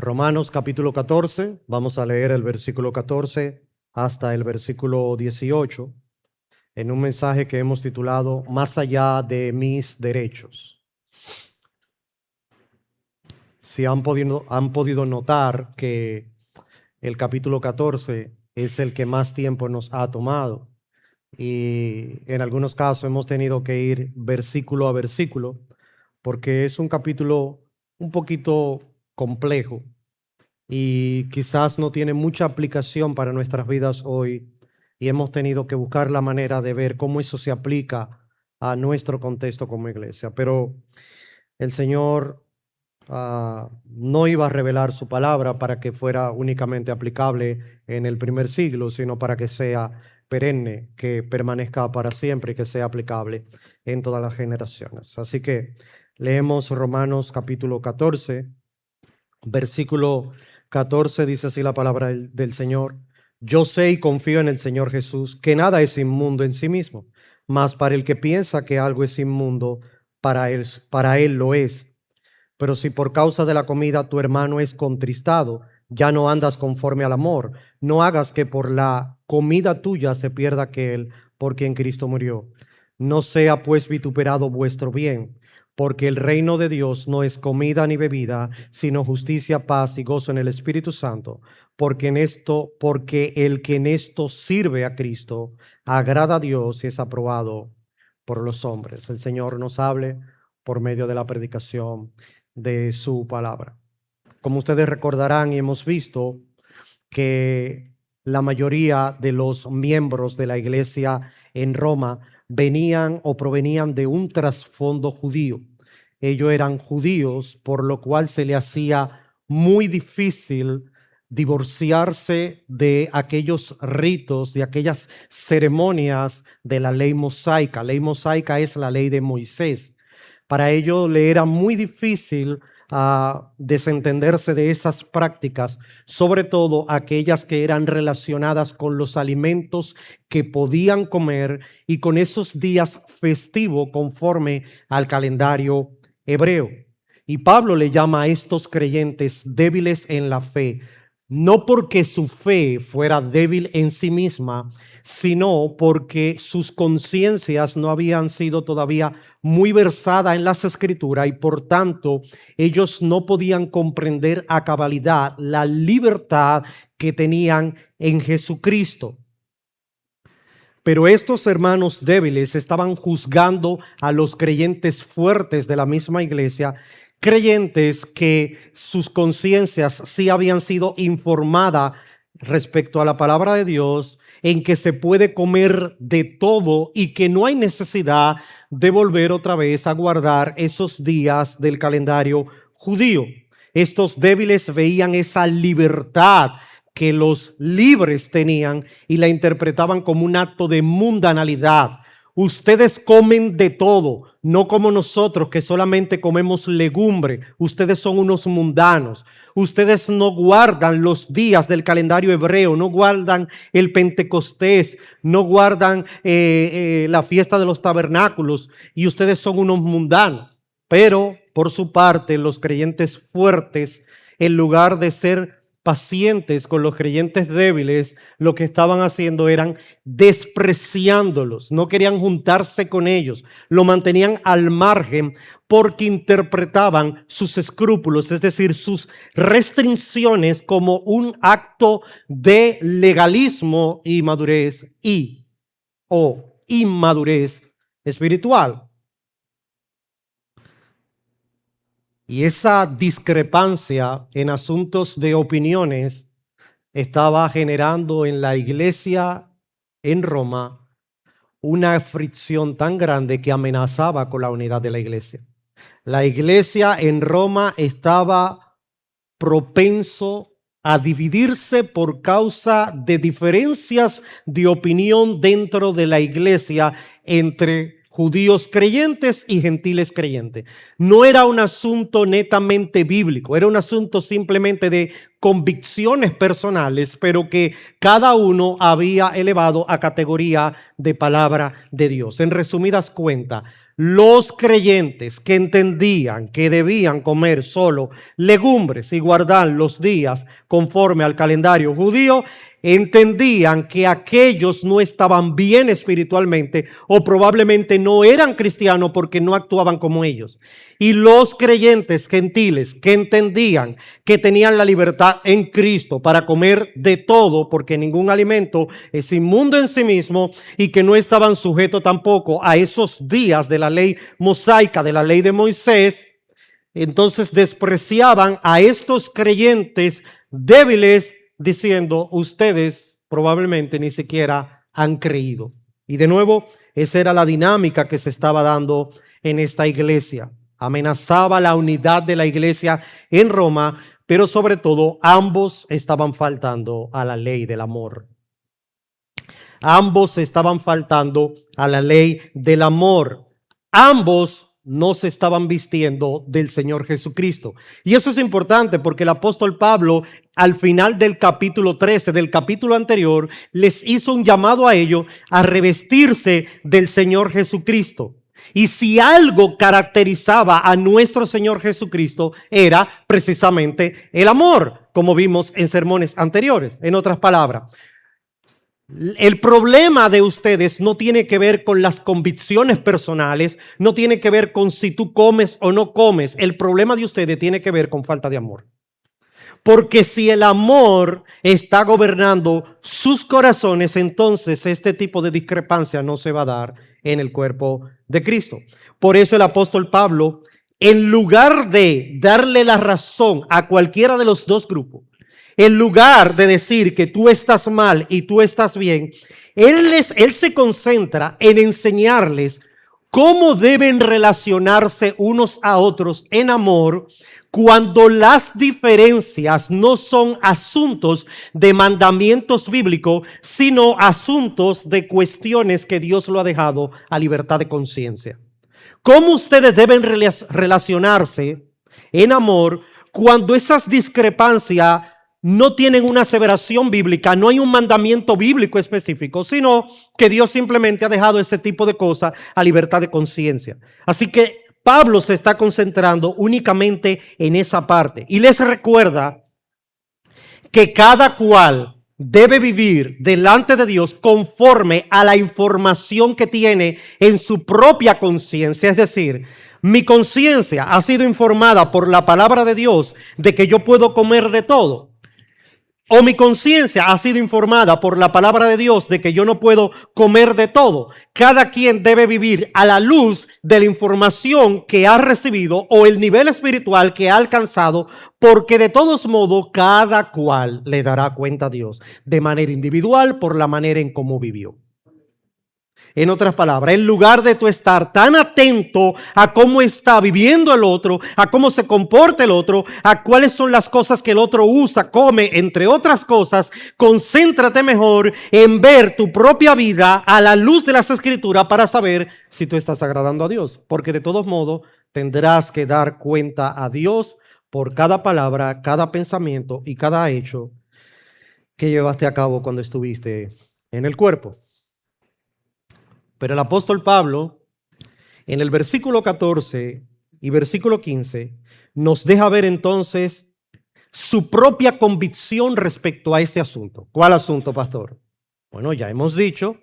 Romanos capítulo 14, vamos a leer el versículo 14 hasta el versículo 18, en un mensaje que hemos titulado Más allá de mis derechos. Si han podido notar que el capítulo 14 es el que más tiempo nos ha tomado y en algunos casos hemos tenido que ir versículo a versículo porque es un capítulo un poquito complejo y quizás no tiene mucha aplicación para nuestras vidas hoy y hemos tenido que buscar la manera de ver cómo eso se aplica a nuestro contexto como iglesia. Pero el Señor no iba a revelar su palabra para que fuera únicamente aplicable en el primer siglo, sino para que sea perenne, que permanezca para siempre y que sea aplicable en todas las generaciones. Así que leemos Romanos capítulo 14, versículo 14, dice así la palabra del Señor. Yo sé y confío en el Señor Jesús, que nada es inmundo en sí mismo, mas para el que piensa que algo es inmundo, para él lo es. Pero si por causa de la comida tu hermano es contristado, ya no andas conforme al amor. No hagas que por la comida tuya se pierda aquel por quien Cristo murió. No sea pues vituperado vuestro bien, porque el reino de Dios no es comida ni bebida, sino justicia, paz y gozo en el Espíritu Santo. Porque el que en esto sirve a Cristo agrada a Dios y es aprobado por los hombres. El Señor nos hable por medio de la predicación de su palabra. Como ustedes recordarán y hemos visto que la mayoría de los miembros de la iglesia en Roma venían o provenían de un trasfondo judío. Ellos eran judíos, por lo cual se le hacía muy difícil divorciarse de aquellos ritos, de aquellas ceremonias de la ley mosaica. La ley mosaica es la ley de Moisés. Para ellos le era muy difícil desentenderse de esas prácticas, sobre todo aquellas que eran relacionadas con los alimentos que podían comer y con esos días festivos conforme al calendario hebreo. Y Pablo le llama a estos creyentes débiles en la fe, no porque su fe fuera débil en sí misma, sino porque sus conciencias no habían sido todavía muy versadas en las Escrituras y por tanto ellos no podían comprender a cabalidad la libertad que tenían en Jesucristo. Pero estos hermanos débiles estaban juzgando a los creyentes fuertes de la misma iglesia, creyentes que sus conciencias sí habían sido informadas respecto a la palabra de Dios, en que se puede comer de todo y que no hay necesidad de volver otra vez a guardar esos días del calendario judío. Estos débiles veían esa libertad que los libres tenían y la interpretaban como un acto de mundanalidad. Ustedes comen de todo, no como nosotros que solamente comemos legumbre. Ustedes son unos mundanos. Ustedes no guardan los días del calendario hebreo, no guardan el Pentecostés, no guardan la fiesta de los tabernáculos y ustedes son unos mundanos. Pero por su parte, los creyentes fuertes, en lugar de ser pacientes con los creyentes débiles, lo que estaban haciendo eran despreciándolos, no querían juntarse con ellos, lo mantenían al margen porque interpretaban sus escrúpulos, es decir, sus restricciones como un acto de legalismo y madurez o inmadurez espiritual. Y esa discrepancia en asuntos de opiniones estaba generando en la iglesia en Roma una fricción tan grande que amenazaba con la unidad de la iglesia. La iglesia en Roma estaba propenso a dividirse por causa de diferencias de opinión dentro de la iglesia entre judíos creyentes y gentiles creyentes. No era un asunto netamente bíblico, era un asunto simplemente de convicciones personales, pero que cada uno había elevado a categoría de palabra de Dios. En resumidas cuentas, los creyentes que entendían que debían comer solo legumbres y guardar los días conforme al calendario judío, entendían que aquellos no estaban bien espiritualmente o probablemente no eran cristianos porque no actuaban como ellos. Y los creyentes gentiles que entendían que tenían la libertad en Cristo para comer de todo porque ningún alimento es inmundo en sí mismo y que no estaban sujetos tampoco a esos días de la ley mosaica, de la ley de Moisés, entonces despreciaban a estos creyentes débiles diciendo, ustedes probablemente ni siquiera han creído. Y de nuevo, esa era la dinámica que se estaba dando en esta iglesia. Amenazaba la unidad de la iglesia en Roma, pero sobre todo ambos estaban faltando a la ley del amor. Ambos estaban faltando a la ley del amor. Ambos no se estaban vistiendo del Señor Jesucristo. Y eso es importante porque el apóstol Pablo, al final del capítulo 13, del capítulo anterior, les hizo un llamado a ellos a revestirse del Señor Jesucristo. Y si algo caracterizaba a nuestro Señor Jesucristo era precisamente el amor, como vimos en sermones anteriores. En otras palabras, el problema de ustedes no tiene que ver con las convicciones personales, no tiene que ver con si tú comes o no comes. El problema de ustedes tiene que ver con falta de amor. Porque si el amor está gobernando sus corazones, entonces este tipo de discrepancia no se va a dar en el cuerpo de Cristo. Por eso el apóstol Pablo, en lugar de darle la razón a cualquiera de los dos grupos, en lugar de decir que tú estás mal y tú estás bien, él se concentra en enseñarles cómo deben relacionarse unos a otros en amor cuando las diferencias no son asuntos de mandamientos bíblicos, sino asuntos de cuestiones que Dios lo ha dejado a libertad de conciencia. ¿Cómo ustedes deben relacionarse en amor cuando esas discrepancias no tienen una aseveración bíblica, no hay un mandamiento bíblico específico, sino que Dios simplemente ha dejado ese tipo de cosas a libertad de conciencia? Así que Pablo se está concentrando únicamente en esa parte y les recuerda que cada cual debe vivir delante de Dios conforme a la información que tiene en su propia conciencia. Es decir, mi conciencia ha sido informada por la palabra de Dios de que yo puedo comer de todo. O mi conciencia ha sido informada por la palabra de Dios de que yo no puedo comer de todo. Cada quien debe vivir a la luz de la información que ha recibido o el nivel espiritual que ha alcanzado, porque de todos modos cada cual le dará cuenta a Dios de manera individual por la manera en cómo vivió. En otras palabras, en lugar de tú estar tan atento a cómo está viviendo el otro, a cómo se comporta el otro, a cuáles son las cosas que el otro usa, come, entre otras cosas, concéntrate mejor en ver tu propia vida a la luz de las Escrituras para saber si tú estás agradando a Dios. Porque de todos modos tendrás que dar cuenta a Dios por cada palabra, cada pensamiento y cada hecho que llevaste a cabo cuando estuviste en el cuerpo. Pero el apóstol Pablo, en el versículo 14 y versículo 15, nos deja ver entonces su propia convicción respecto a este asunto. ¿Cuál asunto, pastor? Bueno, ya hemos dicho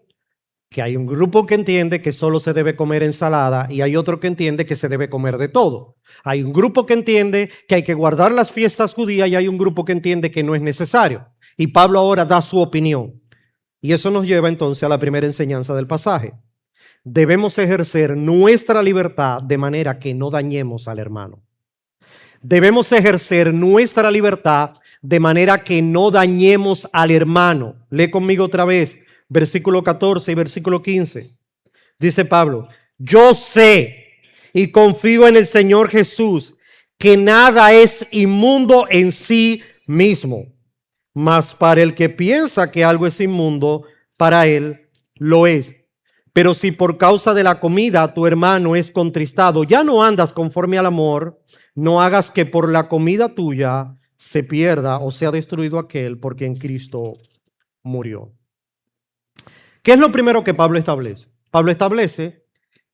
que hay un grupo que entiende que solo se debe comer ensalada y hay otro que entiende que se debe comer de todo. Hay un grupo que entiende que hay que guardar las fiestas judías y hay un grupo que entiende que no es necesario. Y Pablo ahora da su opinión. Y eso nos lleva entonces a la primera enseñanza del pasaje. Debemos ejercer nuestra libertad de manera que no dañemos al hermano. Debemos ejercer nuestra libertad de manera que no dañemos al hermano. Lee conmigo otra vez, versículo 14 y versículo 15. Dice Pablo, yo sé y confío en el Señor Jesús que nada es inmundo en sí mismo, mas para el que piensa que algo es inmundo, para él lo es. Pero si por causa de la comida tu hermano es contristado, ya no andas conforme al amor, no hagas que por la comida tuya se pierda o sea destruido aquel por quien Cristo murió. ¿Qué es lo primero que Pablo establece? Pablo establece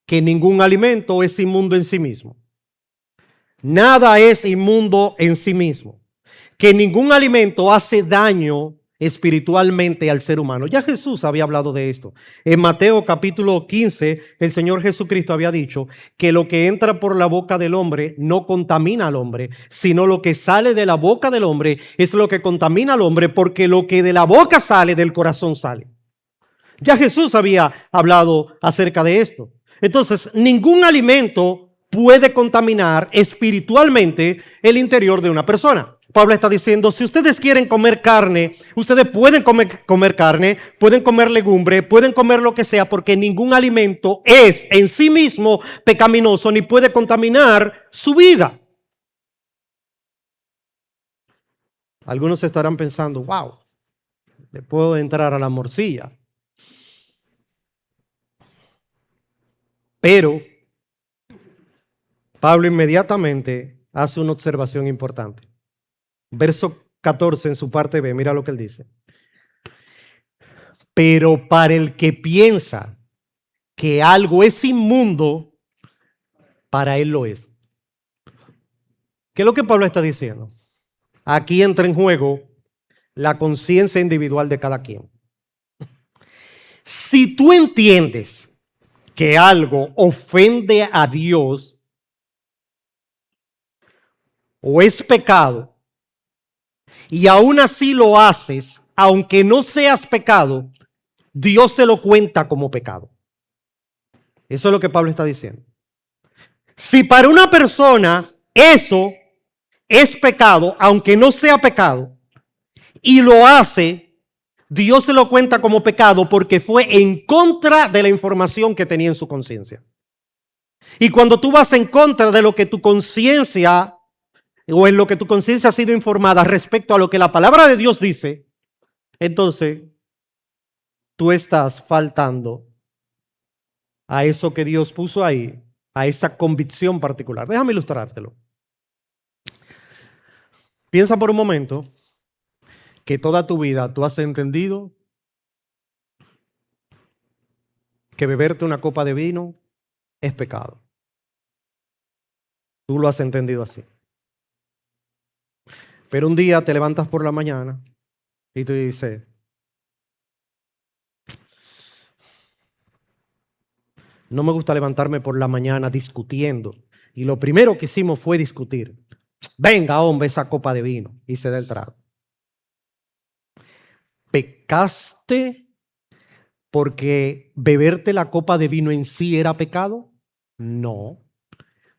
que ningún alimento es inmundo en sí mismo. Nada es inmundo en sí mismo. Que ningún alimento hace daño espiritualmente al ser humano. Ya Jesús había hablado de esto. En Mateo capítulo 15, el Señor Jesucristo había dicho que lo que entra por la boca del hombre no contamina al hombre, sino lo que sale de la boca del hombre es lo que contamina al hombre, porque lo que de la boca sale, del corazón sale. Ya Jesús había hablado acerca de esto. Entonces, ningún alimento puede contaminar espiritualmente el interior de una persona. Pablo está diciendo, si ustedes quieren comer carne, ustedes pueden comer carne, pueden comer legumbre, pueden comer lo que sea, porque ningún alimento es en sí mismo pecaminoso ni puede contaminar su vida. Algunos estarán pensando, wow, le puedo entrar a la morcilla. Pero Pablo inmediatamente hace una observación importante. Verso 14 en su parte B, mira lo que él dice. Pero para el que piensa que algo es inmundo, para él lo es. ¿Qué es lo que Pablo está diciendo? Aquí entra en juego la conciencia individual de cada quien. Si tú entiendes que algo ofende a Dios o es pecado, y aún así lo haces, aunque no seas pecado, Dios te lo cuenta como pecado. Eso es lo que Pablo está diciendo. Si para una persona eso es pecado, aunque no sea pecado, y lo hace, Dios se lo cuenta como pecado porque fue en contra de la información que tenía en su conciencia. Y cuando tú vas en contra de lo que tu conciencia o en lo que tu conciencia ha sido informada respecto a lo que la palabra de Dios dice, entonces tú estás faltando a eso que Dios puso ahí, a esa convicción particular. Déjame ilustrártelo. Piensa por un momento que toda tu vida tú has entendido que beberte una copa de vino es pecado. Tú lo has entendido así. Pero un día te levantas por la mañana y tú dices, no me gusta levantarme por la mañana discutiendo. Y lo primero que hicimos fue discutir. Venga, hombre, esa copa de vino. Y se da el trago. ¿Pecaste porque beberte la copa de vino en sí era pecado? No.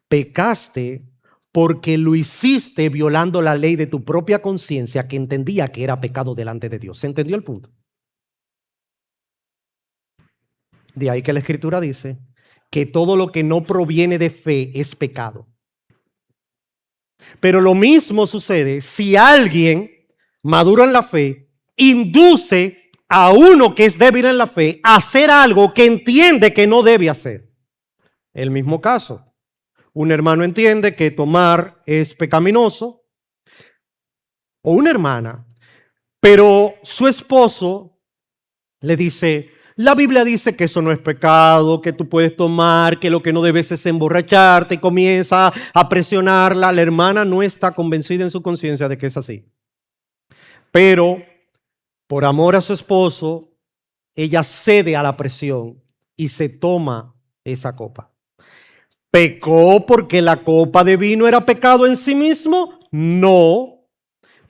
Pecaste porque lo hiciste violando la ley de tu propia conciencia que entendía que era pecado delante de Dios. ¿Se entendió el punto? De ahí que la Escritura dice que todo lo que no proviene de fe es pecado. Pero lo mismo sucede si alguien maduro en la fe induce a uno que es débil en la fe a hacer algo que entiende que no debe hacer. El mismo caso. Un hermano entiende que tomar es pecaminoso o una hermana, pero su esposo le dice, la Biblia dice que eso no es pecado, que tú puedes tomar, que lo que no debes es emborracharte, y comienza a presionarla. La hermana no está convencida en su conciencia de que es así. Pero por amor a su esposo, ella cede a la presión y se toma esa copa. ¿Pecó porque la copa de vino era pecado en sí mismo? No,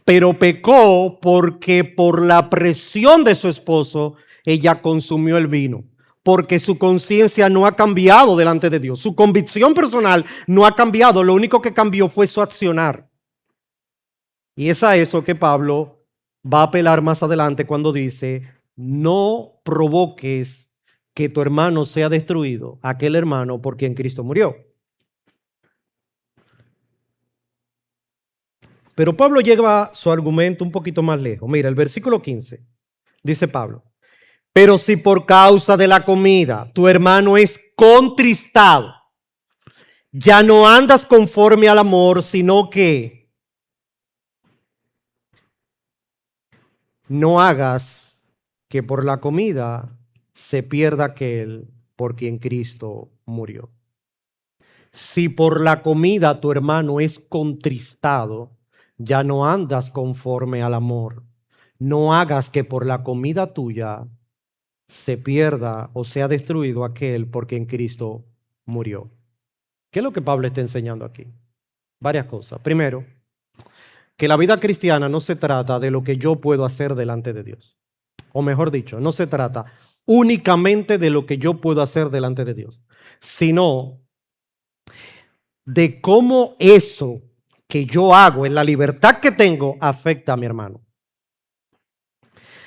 pero pecó porque por la presión de su esposo, ella consumió el vino. Porque su conciencia no ha cambiado delante de Dios. Su convicción personal no ha cambiado. Lo único que cambió fue su accionar. Y es a eso que Pablo va a apelar más adelante cuando dice, no provoques que tu hermano sea destruido, aquel hermano por quien Cristo murió. Pero Pablo lleva su argumento un poquito más lejos. Mira, el versículo 15, dice Pablo, Pero si por causa de la comida tu hermano es contristado, ya no andas conforme al amor, sino que no hagas que por la comida se pierda aquel por quien Cristo murió. Si por la comida tu hermano es contristado, ya no andas conforme al amor. No hagas que por la comida tuya se pierda o sea destruido aquel por quien Cristo murió. ¿Qué es lo que Pablo está enseñando aquí? Varias cosas. Primero, que la vida cristiana no se trata de lo que yo puedo hacer delante de Dios. O mejor dicho, no se trata únicamente de lo que yo puedo hacer delante de Dios, sino de cómo eso que yo hago en la libertad que tengo afecta a mi hermano.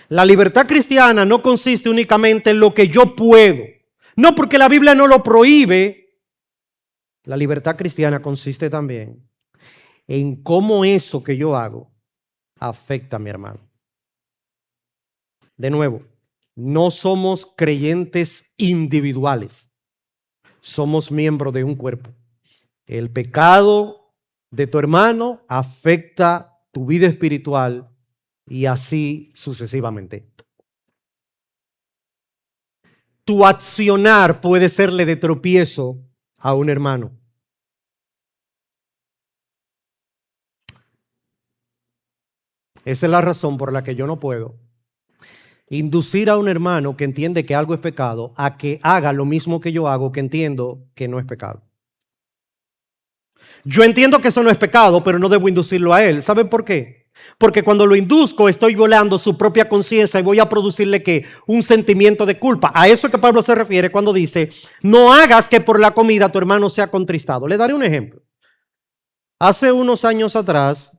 La libertad cristiana no consiste únicamente en lo que yo puedo. No porque la Biblia no lo prohíbe. La libertad cristiana consiste también en cómo eso que yo hago afecta a mi hermano. De nuevo, no somos creyentes individuales. Somos miembros de un cuerpo. El pecado de tu hermano afecta tu vida espiritual y así sucesivamente. Tu accionar puede serle de tropiezo a un hermano. Esa es la razón por la que yo no puedo inducir a un hermano que entiende que algo es pecado a que haga lo mismo que yo hago, que entiendo que no es pecado. Yo entiendo que eso no es pecado, pero no debo inducirlo a él. ¿Saben por qué? Porque cuando lo induzco estoy violando su propia conciencia y voy a producirle ¿qué? Un sentimiento de culpa. A eso que Pablo se refiere cuando dice, no hagas que por la comida tu hermano sea contristado. Le daré un ejemplo. Hace unos años atrás,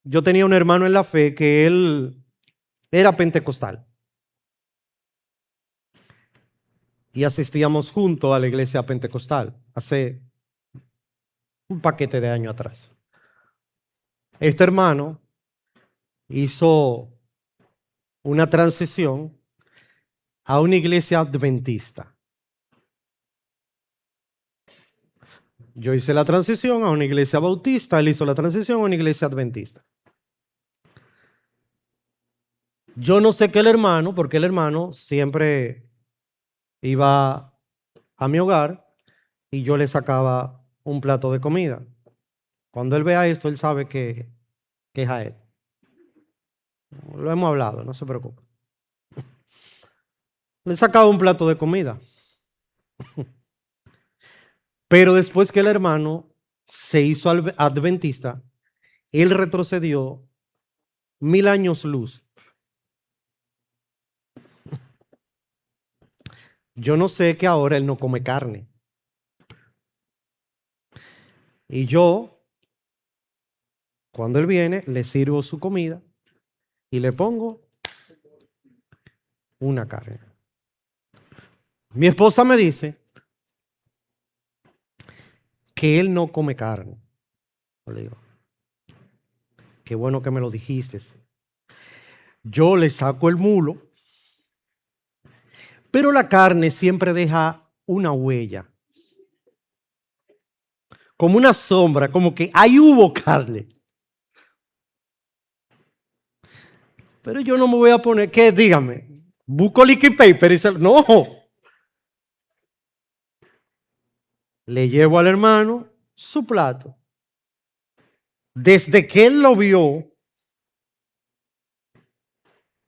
yo tenía un hermano en la fe que él era pentecostal. Y asistíamos juntos a la iglesia pentecostal hace un paquete de años atrás. Este hermano hizo una transición a una iglesia adventista. Yo hice la transición a una iglesia bautista, él hizo la transición a una iglesia adventista. Yo no sé qué el hermano, porque el hermano siempre iba a mi hogar y yo le sacaba un plato de comida. Cuando él vea esto, él sabe que es a él. Lo hemos hablado, no se preocupe. Le sacaba un plato de comida. Pero después que el hermano se hizo adventista, él retrocedió 1000 años luz. Yo no sé que ahora él no come carne. Y yo, cuando él viene, le sirvo su comida y le pongo una carne. Mi esposa me dice que él no come carne. Le digo, qué bueno que me lo dijiste. Yo le saco el mulo, pero la carne siempre deja una huella. Como una sombra, como que ahí hubo carne. Pero yo no me voy a poner, ¿qué? Dígame, busco liquid paper y se... No. Le llevo al hermano su plato. Desde que él lo vio,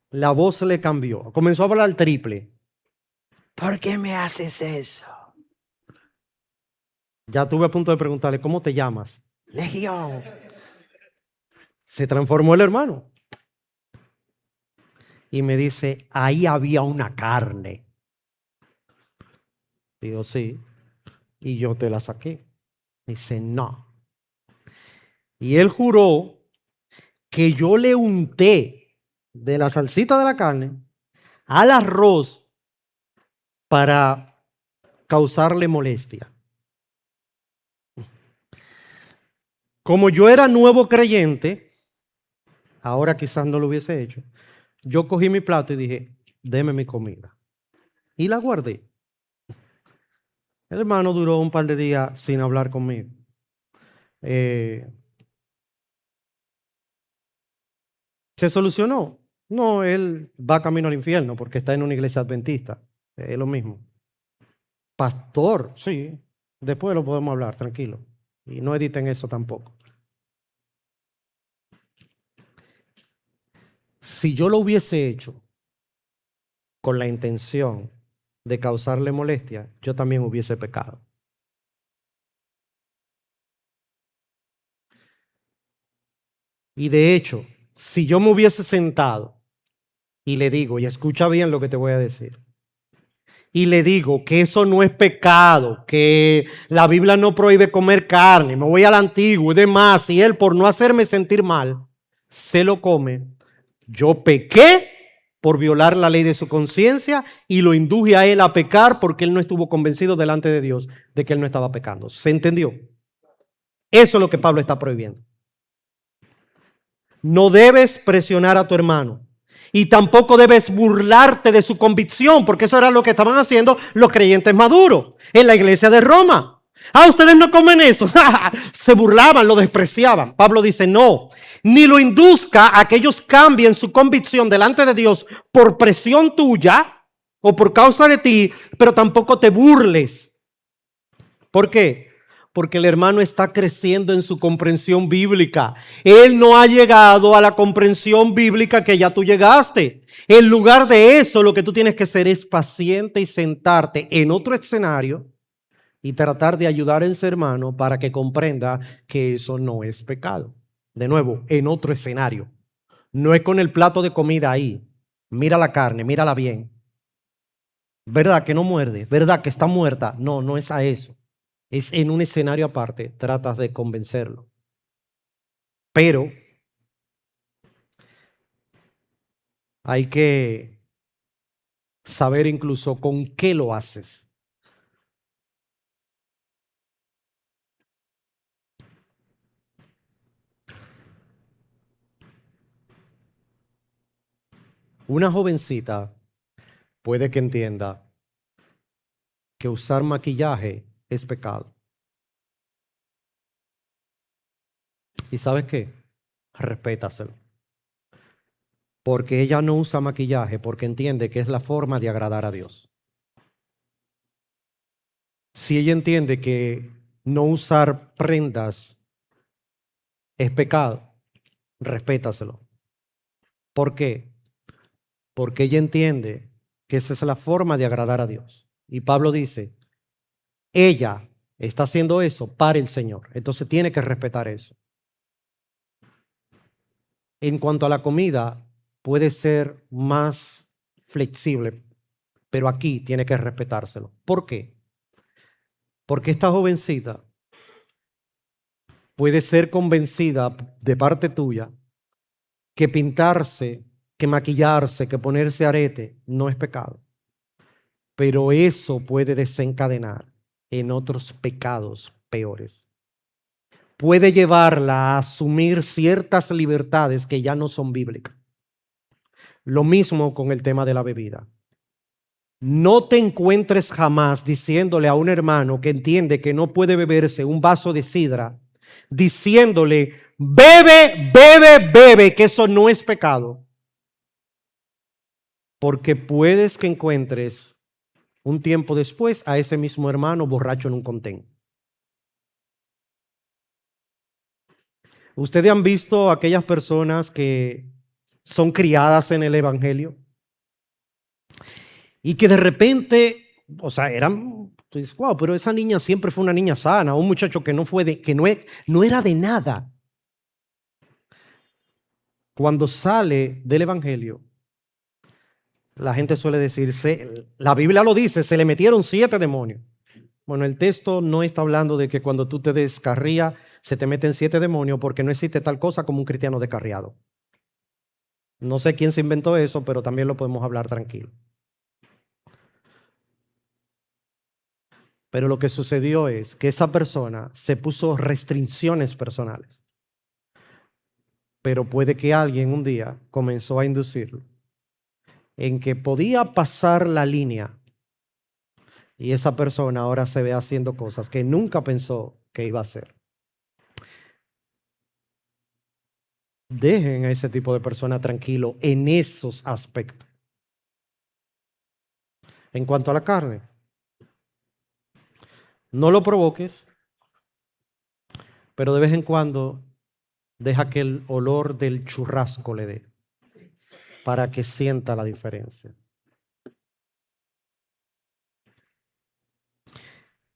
la voz le cambió. Comenzó a hablar triple. ¿Por qué me haces eso? Ya estuve a punto de preguntarle, ¿cómo te llamas? Legión. Se transformó el hermano. Y me dice, ahí había una carne. Digo, sí. Y yo te la saqué. Dice, no. Y él juró que yo le unté de la salsita de la carne al arroz para causarle molestia. Como yo era nuevo creyente, ahora quizás no lo hubiese hecho, yo cogí mi plato y dije, deme mi comida. Y la guardé. El hermano duró un par de días sin hablar conmigo. ¿Se solucionó? No, él va camino al infierno porque está en una iglesia adventista. Es lo mismo. Pastor, sí. Después lo podemos hablar, tranquilo. Y no editen eso tampoco. Si yo lo hubiese hecho con la intención de causarle molestia, yo también hubiese pecado. Y de hecho, si yo me hubiese sentado y le digo, y escucha bien lo que te voy a decir, y le digo que eso no es pecado, que la Biblia no prohíbe comer carne, me voy al antiguo y demás, y él por no hacerme sentir mal, se lo come, yo pequé por violar la ley de su conciencia y lo induje a él a pecar porque él no estuvo convencido delante de Dios de que él no estaba pecando. ¿Se entendió? Eso es lo que Pablo está prohibiendo. No debes presionar a tu hermano. Y tampoco debes burlarte de su convicción, porque eso era lo que estaban haciendo los creyentes maduros en la iglesia de Roma. Ah, ustedes no comen eso. Se burlaban, lo despreciaban. Pablo dice, no, ni lo induzca a que ellos cambien su convicción delante de Dios por presión tuya o por causa de ti, pero tampoco te burles. ¿Por qué? Porque el hermano está creciendo en su comprensión bíblica. Él no ha llegado a la comprensión bíblica que ya tú llegaste. En lugar de eso, lo que tú tienes que hacer es paciente y sentarte en otro escenario y tratar de ayudar a ese hermano para que comprenda que eso no es pecado. De nuevo, en otro escenario. No es con el plato de comida ahí. Mira la carne, mírala bien. ¿Verdad que no muerde? ¿Verdad que está muerta? No, no es a eso. Es en un escenario aparte, tratas de convencerlo. Pero hay que saber incluso con qué lo haces. Una jovencita puede que entienda que usar maquillaje es pecado. ¿Y sabes qué? Respétaselo. Porque ella no usa maquillaje porque entiende que es la forma de agradar a Dios. Si ella entiende que no usar prendas es pecado, respétaselo. ¿Por qué? Porque ella entiende que esa es la forma de agradar a Dios. Y Pablo dice, ella está haciendo eso para el Señor. Entonces tiene que respetar eso. En cuanto a la comida, puede ser más flexible, pero aquí tiene que respetárselo. ¿Por qué? Porque esta jovencita puede ser convencida de parte tuya que pintarse, que maquillarse, que ponerse arete no es pecado. Pero eso puede desencadenar en otros pecados peores. Puede llevarla a asumir ciertas libertades que ya no son bíblicas. Lo mismo con el tema de la bebida. No te encuentres jamás diciéndole a un hermano que entiende que no puede beberse un vaso de sidra, diciéndole, bebe, bebe, bebe, que eso no es pecado. Porque puedes que encuentres un tiempo después a ese mismo hermano borracho en un contén. ¿Ustedes han visto aquellas personas que son criadas en el evangelio y que de repente, o sea, tú dices, wow, pero esa niña siempre fue una niña sana, un muchacho que no fue que no era de nada? Cuando sale del evangelio, la gente suele decir, la Biblia lo dice, se le metieron 7 demonios. Bueno, el texto no está hablando de que cuando tú te descarrías se te meten 7 demonios, porque no existe tal cosa como un cristiano descarriado. No sé quién se inventó eso, pero también lo podemos hablar tranquilo. Pero lo que sucedió es que esa persona se puso restricciones personales. Pero puede que alguien un día comenzó a inducirlo en que podía pasar la línea y esa persona ahora se ve haciendo cosas que nunca pensó que iba a hacer. Dejen a ese tipo de persona tranquilo en esos aspectos. En cuanto a la carne, no lo provoques, pero de vez en cuando deja que el olor del churrasco le dé, para que sienta la diferencia.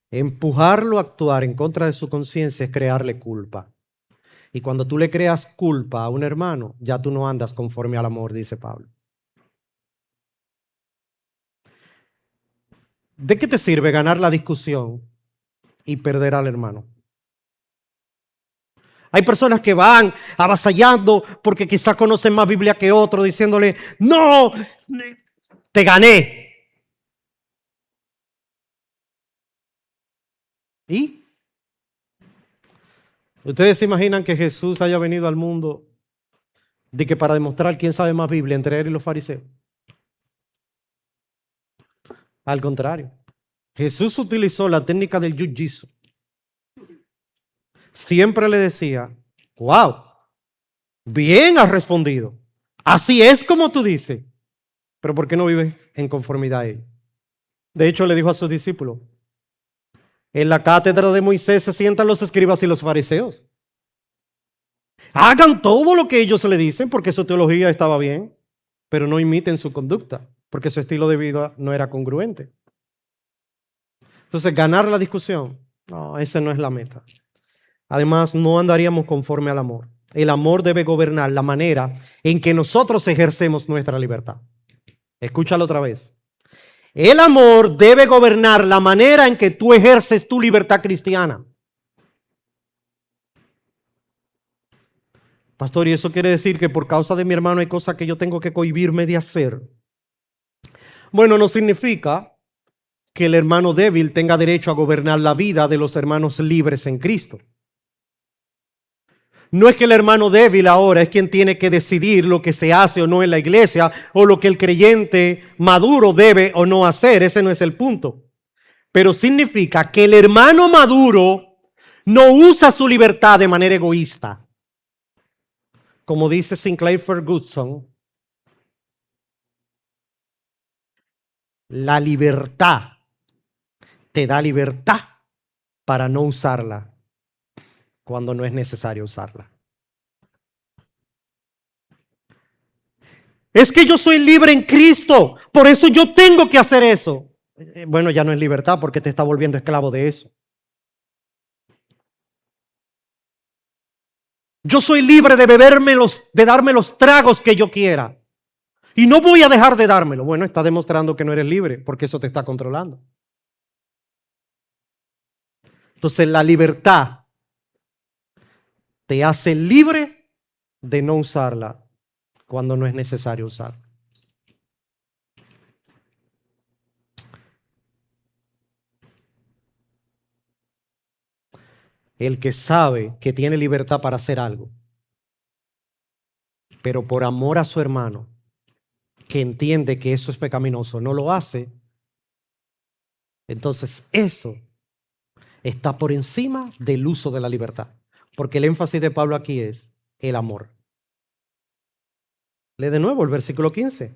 Empujarlo a actuar en contra de su conciencia es crearle culpa. Y cuando tú le creas culpa a un hermano, ya tú no andas conforme al amor, dice Pablo. ¿De qué te sirve ganar la discusión y perder al hermano? Hay personas que van avasallando porque quizás conocen más Biblia que otro, diciéndole, no, te gané. ¿Y? ¿Ustedes se imaginan que Jesús haya venido al mundo de que para demostrar quién sabe más Biblia entre él y los fariseos? Al contrario, Jesús utilizó la técnica del jiu-jitsu. Siempre le decía, wow, bien has respondido. Así es como tú dices. Pero ¿por qué no vives en conformidad a él? De hecho, le dijo a sus discípulos, en la cátedra de Moisés se sientan los escribas y los fariseos. Hagan todo lo que ellos le dicen porque su teología estaba bien, pero no imiten su conducta porque su estilo de vida no era congruente. Entonces, ganar la discusión, no, esa no es la meta. Además, no andaríamos conforme al amor. El amor debe gobernar la manera en que nosotros ejercemos nuestra libertad. Escúchalo otra vez. El amor debe gobernar la manera en que tú ejerces tu libertad cristiana. Pastor, ¿y eso quiere decir que por causa de mi hermano hay cosas que yo tengo que cohibirme de hacer? Bueno, no significa que el hermano débil tenga derecho a gobernar la vida de los hermanos libres en Cristo. No es que el hermano débil ahora es quien tiene que decidir lo que se hace o no en la iglesia o lo que el creyente maduro debe o no hacer. Ese no es el punto. Pero significa que el hermano maduro no usa su libertad de manera egoísta. Como dice Sinclair Ferguson, la libertad te da libertad para no usarla cuando no es necesario usarla. Es que yo soy libre en Cristo, por eso yo tengo que hacer eso. Bueno, ya no es libertad porque te está volviendo esclavo de eso. Yo soy libre de de darme los tragos que yo quiera. Y no voy a dejar de dármelo. Bueno, está demostrando que no eres libre porque eso te está controlando. Entonces la libertad te hace libre de no usarla cuando no es necesario usarla. El que sabe que tiene libertad para hacer algo, pero por amor a su hermano, que entiende que eso es pecaminoso, no lo hace, entonces eso está por encima del uso de la libertad. Porque el énfasis de Pablo aquí es el amor. Lee de nuevo el versículo 15.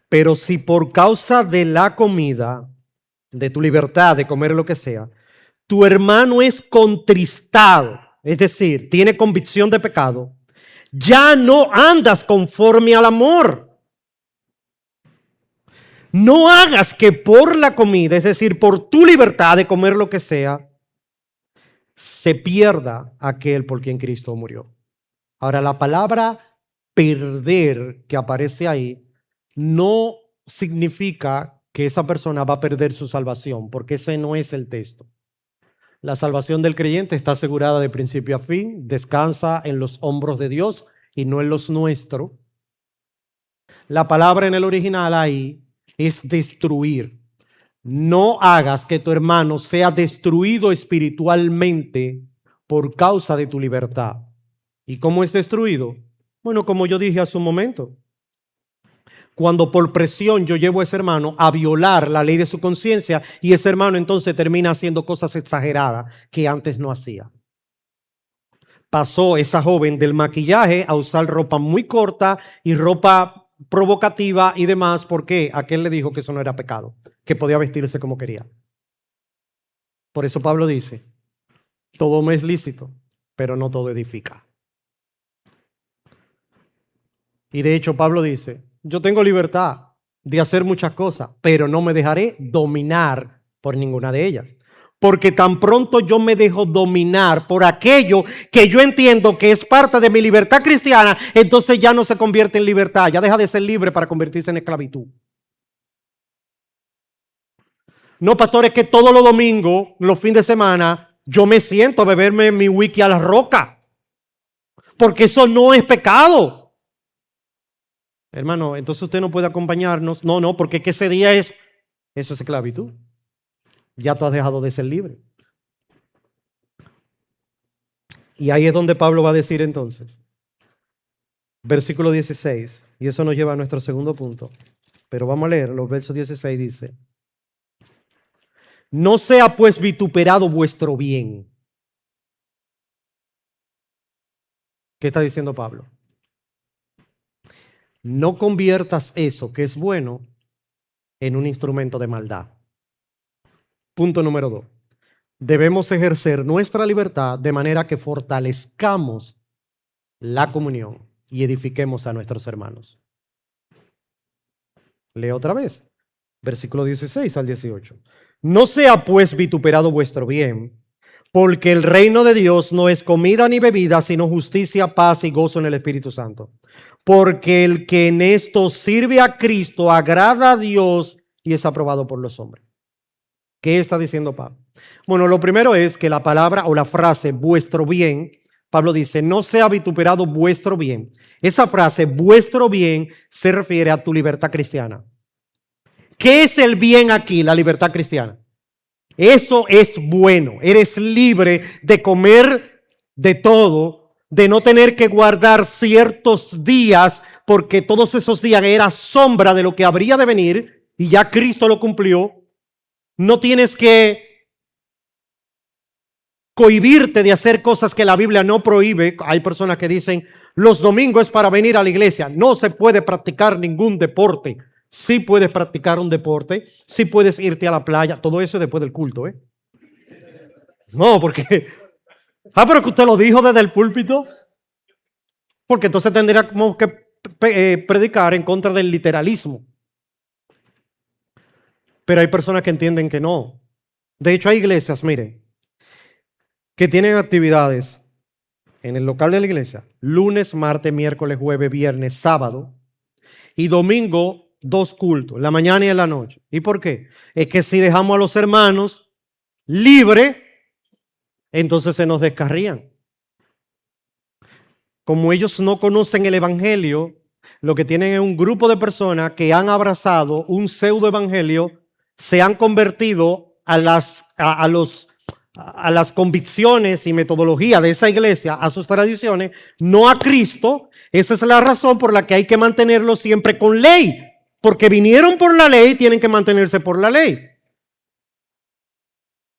Pero si por causa de la comida, de tu libertad de comer lo que sea, tu hermano es contristado, es decir, tiene convicción de pecado, ya no andas conforme al amor. No hagas que por la comida, es decir, por tu libertad de comer lo que sea, se pierda aquel por quien Cristo murió. Ahora, la palabra perder que aparece ahí no significa que esa persona va a perder su salvación, porque ese no es el texto. La salvación del creyente está asegurada de principio a fin, descansa en los hombros de Dios y no en los nuestros. La palabra en el original ahí es destruir. No hagas que tu hermano sea destruido espiritualmente por causa de tu libertad. ¿Y cómo es destruido? Bueno, como yo dije hace un momento, cuando por presión yo llevo a ese hermano a violar la ley de su conciencia y ese hermano entonces termina haciendo cosas exageradas que antes no hacía. Pasó esa joven del maquillaje a usar ropa muy corta y ropa provocativa y demás, porque aquel le dijo que eso no era pecado, que podía vestirse como quería. Por eso Pablo dice, todo me es lícito, pero no todo edifica. Y de hecho Pablo dice, yo tengo libertad de hacer muchas cosas, pero no me dejaré dominar por ninguna de ellas. Porque tan pronto yo me dejo dominar por aquello que yo entiendo que es parte de mi libertad cristiana, entonces ya no se convierte en libertad, ya deja de ser libre para convertirse en esclavitud. No, pastor, es que todos los domingos, los fines de semana, yo me siento a beberme mi whisky a la roca. Porque eso no es pecado. Hermano, entonces usted no puede acompañarnos. No, porque es que ese día eso es esclavitud. Ya tú has dejado de ser libre. Y ahí es donde Pablo va a decir entonces, versículo 16, y eso nos lleva a nuestro segundo punto. Pero vamos a leer, los versos 16 dice, no sea pues vituperado vuestro bien. ¿Qué está diciendo Pablo? No conviertas eso que es bueno en un instrumento de maldad. Punto número 2. Debemos ejercer nuestra libertad de manera que fortalezcamos la comunión y edifiquemos a nuestros hermanos. Leo otra vez, versículo 16 al 18. No sea pues vituperado vuestro bien, porque el reino de Dios no es comida ni bebida, sino justicia, paz y gozo en el Espíritu Santo. Porque el que en esto sirve a Cristo agrada a Dios y es aprobado por los hombres. ¿Qué está diciendo Pablo? Bueno, lo primero es que la palabra o la frase vuestro bien, Pablo dice, no sea vituperado vuestro bien. Esa frase, vuestro bien, se refiere a tu libertad cristiana. ¿Qué es el bien aquí, la libertad cristiana? Eso es bueno. Eres libre de comer de todo, de no tener que guardar ciertos días, porque todos esos días eran sombra de lo que habría de venir y ya Cristo lo cumplió. No tienes que cohibirte de hacer cosas que la Biblia no prohíbe. Hay personas que dicen, los domingos es para venir a la iglesia. No se puede practicar ningún deporte. Sí puedes practicar un deporte, sí puedes irte a la playa, todo eso después del culto, ¿eh? No, porque, pero que usted lo dijo desde el púlpito, porque entonces tendríamos que predicar en contra del literalismo. Pero hay personas que entienden que no. De hecho, hay iglesias, miren, que tienen actividades en el local de la iglesia, lunes, martes, miércoles, jueves, viernes, sábado y domingo, 2 cultos, en la mañana y en la noche. ¿Y por qué? Es que si dejamos a los hermanos libres, entonces se nos descarrían. Como ellos no conocen el evangelio, lo que tienen es un grupo de personas que han abrazado un pseudo evangelio, se han convertido a las convicciones y metodología de esa iglesia, a sus tradiciones, no a Cristo. Esa es la razón por la que hay que mantenerlo siempre con ley, porque vinieron por la ley, tienen que mantenerse por la ley.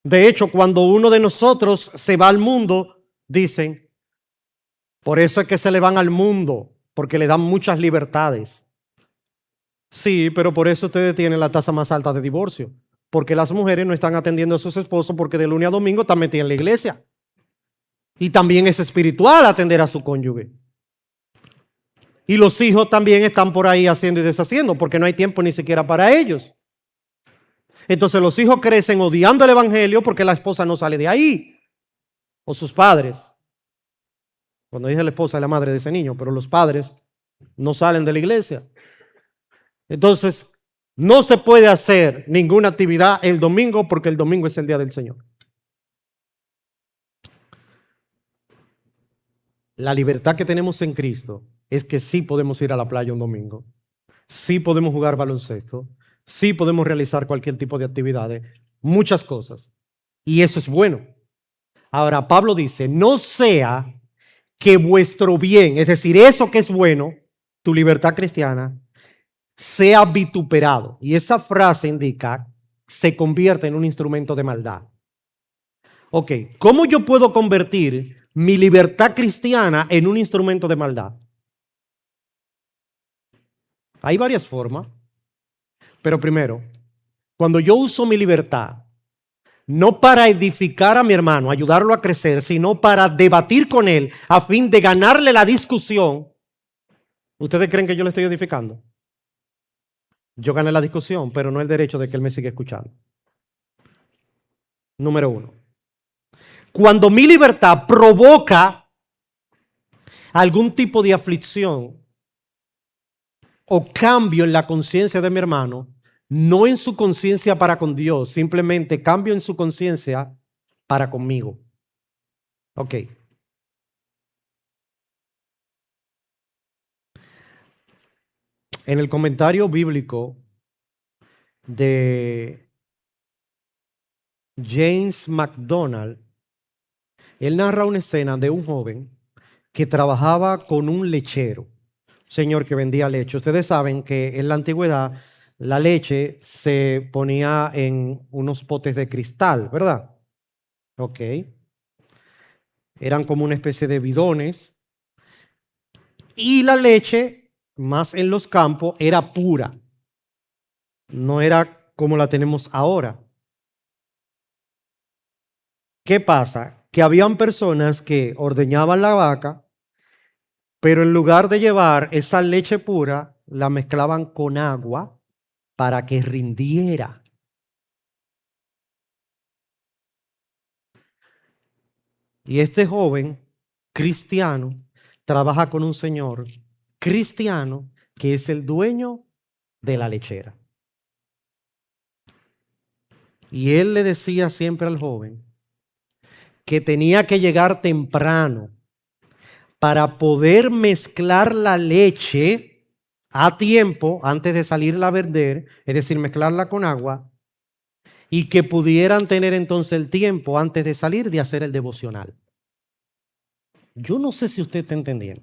De hecho, cuando uno de nosotros se va al mundo, dicen, por eso es que se le van al mundo, porque le dan muchas libertades. Sí, pero por eso ustedes tienen la tasa más alta de divorcio, porque las mujeres no están atendiendo a sus esposos porque de lunes a domingo están metidas en la iglesia. Y también es espiritual atender a su cónyuge. Y los hijos también están por ahí haciendo y deshaciendo porque no hay tiempo ni siquiera para ellos. Entonces los hijos crecen odiando el evangelio porque la esposa no sale de ahí. O sus padres. Cuando dije la esposa es la madre de ese niño, pero los padres no salen de la iglesia. Entonces, no se puede hacer ninguna actividad el domingo porque el domingo es el día del Señor. La libertad que tenemos en Cristo es que sí podemos ir a la playa un domingo, sí podemos jugar baloncesto, sí podemos realizar cualquier tipo de actividades, muchas cosas. Y eso es bueno. Ahora, Pablo dice, no sea que vuestro bien, es decir, eso que es bueno, tu libertad cristiana, sea vituperado. Y esa frase indica, se convierte en un instrumento de maldad. Ok, ¿cómo yo puedo convertir mi libertad cristiana en un instrumento de maldad? Hay varias formas, pero primero, cuando yo uso mi libertad, no para edificar a mi hermano, ayudarlo a crecer, sino para debatir con él a fin de ganarle la discusión, ¿ustedes creen que yo le estoy edificando? Yo gané la discusión, pero no el derecho de que él me siga escuchando. Número uno. Cuando mi libertad provoca algún tipo de aflicción o cambio en la conciencia de mi hermano, no en su conciencia para con Dios, simplemente cambio en su conciencia para conmigo. Ok. En el comentario bíblico de James MacDonald, él narra una escena de un joven que trabajaba con un lechero, señor que vendía leche. Ustedes saben que en la antigüedad la leche se ponía en unos potes de cristal, ¿verdad? Ok. Eran como una especie de bidones. Y la leche, más en los campos, era pura. No era como la tenemos ahora. ¿Qué pasa? Que habían personas que ordeñaban la vaca, pero en lugar de llevar esa leche pura, la mezclaban con agua para que rindiera. Y este joven cristiano trabaja con un señor cristiano que es el dueño de la lechera. Y él le decía siempre al joven que tenía que llegar temprano para poder mezclar la leche a tiempo antes de salirla a vender, es decir, mezclarla con agua, y que pudieran tener entonces el tiempo antes de salir de hacer el devocional. Yo no sé si usted está entendiendo.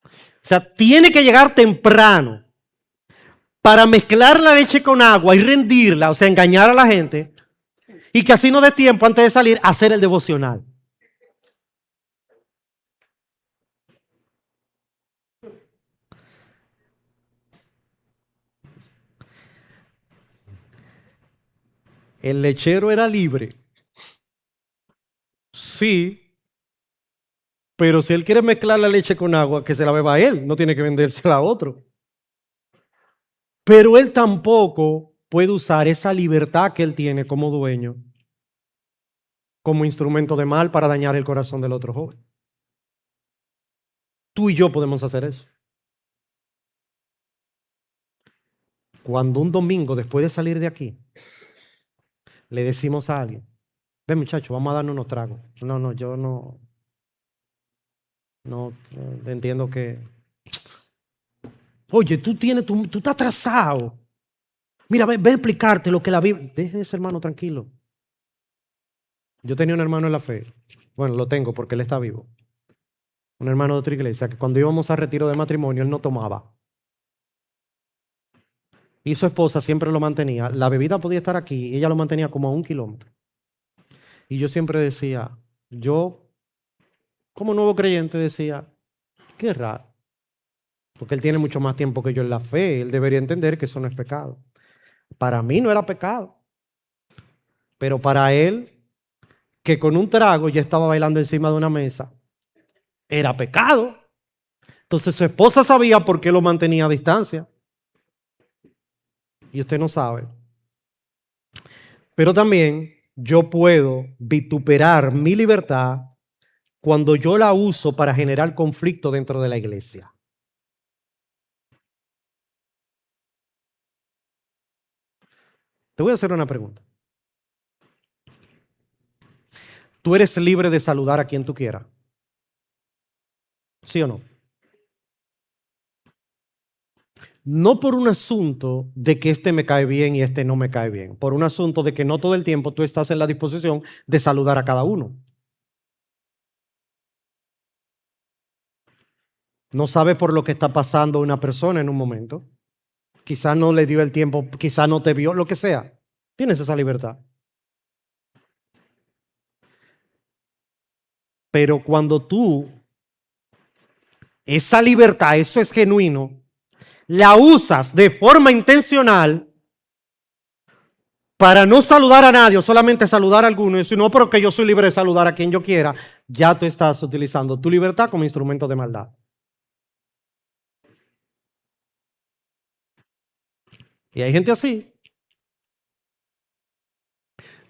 O sea, tiene que llegar temprano para mezclar la leche con agua y rendirla, o sea, engañar a la gente, y que así no dé tiempo antes de salir a hacer el devocional. El lechero era libre. Sí, pero si él quiere mezclar la leche con agua, que se la beba él, no tiene que vendérsela a otro. Pero él tampoco puede usar esa libertad que él tiene como dueño como instrumento de mal para dañar el corazón del otro joven. Tú y yo podemos hacer eso. Cuando un domingo, después de salir de aquí, le decimos a alguien, ven muchacho, vamos a darnos unos tragos. No, yo no entiendo que... Oye, tú estás atrasado. Mira, ven a explicarte lo que la Biblia... Deje ese hermano tranquilo. Yo tenía un hermano en la fe. Bueno, lo tengo porque él está vivo. Un hermano de otra iglesia que cuando íbamos a retiro de matrimonio, él no tomaba. Y su esposa siempre lo mantenía. La bebida podía estar aquí y ella lo mantenía como a 1 kilómetro. Y yo siempre decía, yo como nuevo creyente decía, qué raro. Porque él tiene mucho más tiempo que yo en la fe. Él debería entender que eso no es pecado. Para mí no era pecado. Pero para él, que con un trago ya estaba bailando encima de una mesa, era pecado. Entonces su esposa sabía por qué lo mantenía a distancia. Y usted no sabe. Pero también yo puedo vituperar mi libertad cuando yo la uso para generar conflicto dentro de la iglesia. Te voy a hacer una pregunta. ¿Tú eres libre de saludar a quien tú quieras? ¿Sí o no? No por un asunto de que este me cae bien y este no me cae bien, por un asunto de que no todo el tiempo tú estás en la disposición de saludar a cada uno. No sabe por lo que está pasando una persona en un momento. Quizá no le dio el tiempo, quizá no te vio, lo que sea. Tienes esa libertad. Pero cuando tú, esa libertad, eso es genuino, la usas de forma intencional para no saludar a nadie, o solamente saludar a alguno, y decir, no, pero que yo soy libre de saludar a quien yo quiera, ya tú estás utilizando tu libertad como instrumento de maldad. Y hay gente así.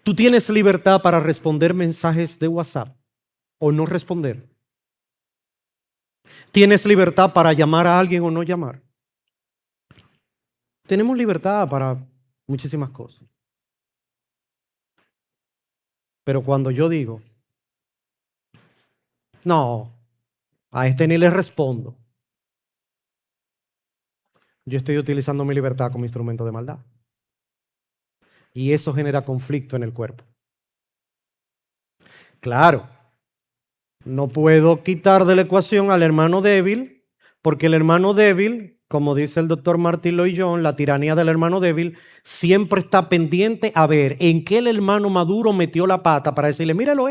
Tú tienes libertad para responder mensajes de WhatsApp o no responder. Tienes libertad para llamar a alguien o no llamar. Tenemos libertad para muchísimas cosas. Pero cuando yo digo, no, a este ni le respondo, yo estoy utilizando mi libertad como instrumento de maldad. Y eso genera conflicto en el cuerpo. Claro, no puedo quitar de la ecuación al hermano débil, porque el hermano débil, como dice el doctor Martin Lloyd Jones, la tiranía del hermano débil siempre está pendiente a ver en qué el hermano maduro metió la pata para decirle, míralo,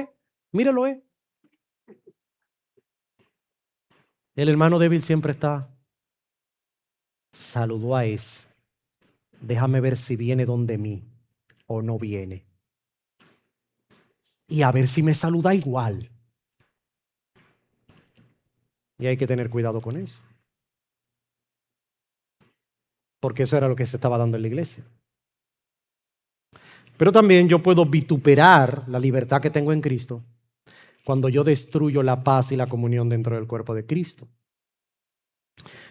míralo. El hermano débil siempre está, saludó a ese, déjame ver si viene donde mí o no viene. Y a ver si me saluda igual. Y hay que tener cuidado con eso. Porque eso era lo que se estaba dando en la iglesia. Pero también yo puedo vituperar la libertad que tengo en Cristo cuando yo destruyo la paz y la comunión dentro del cuerpo de Cristo.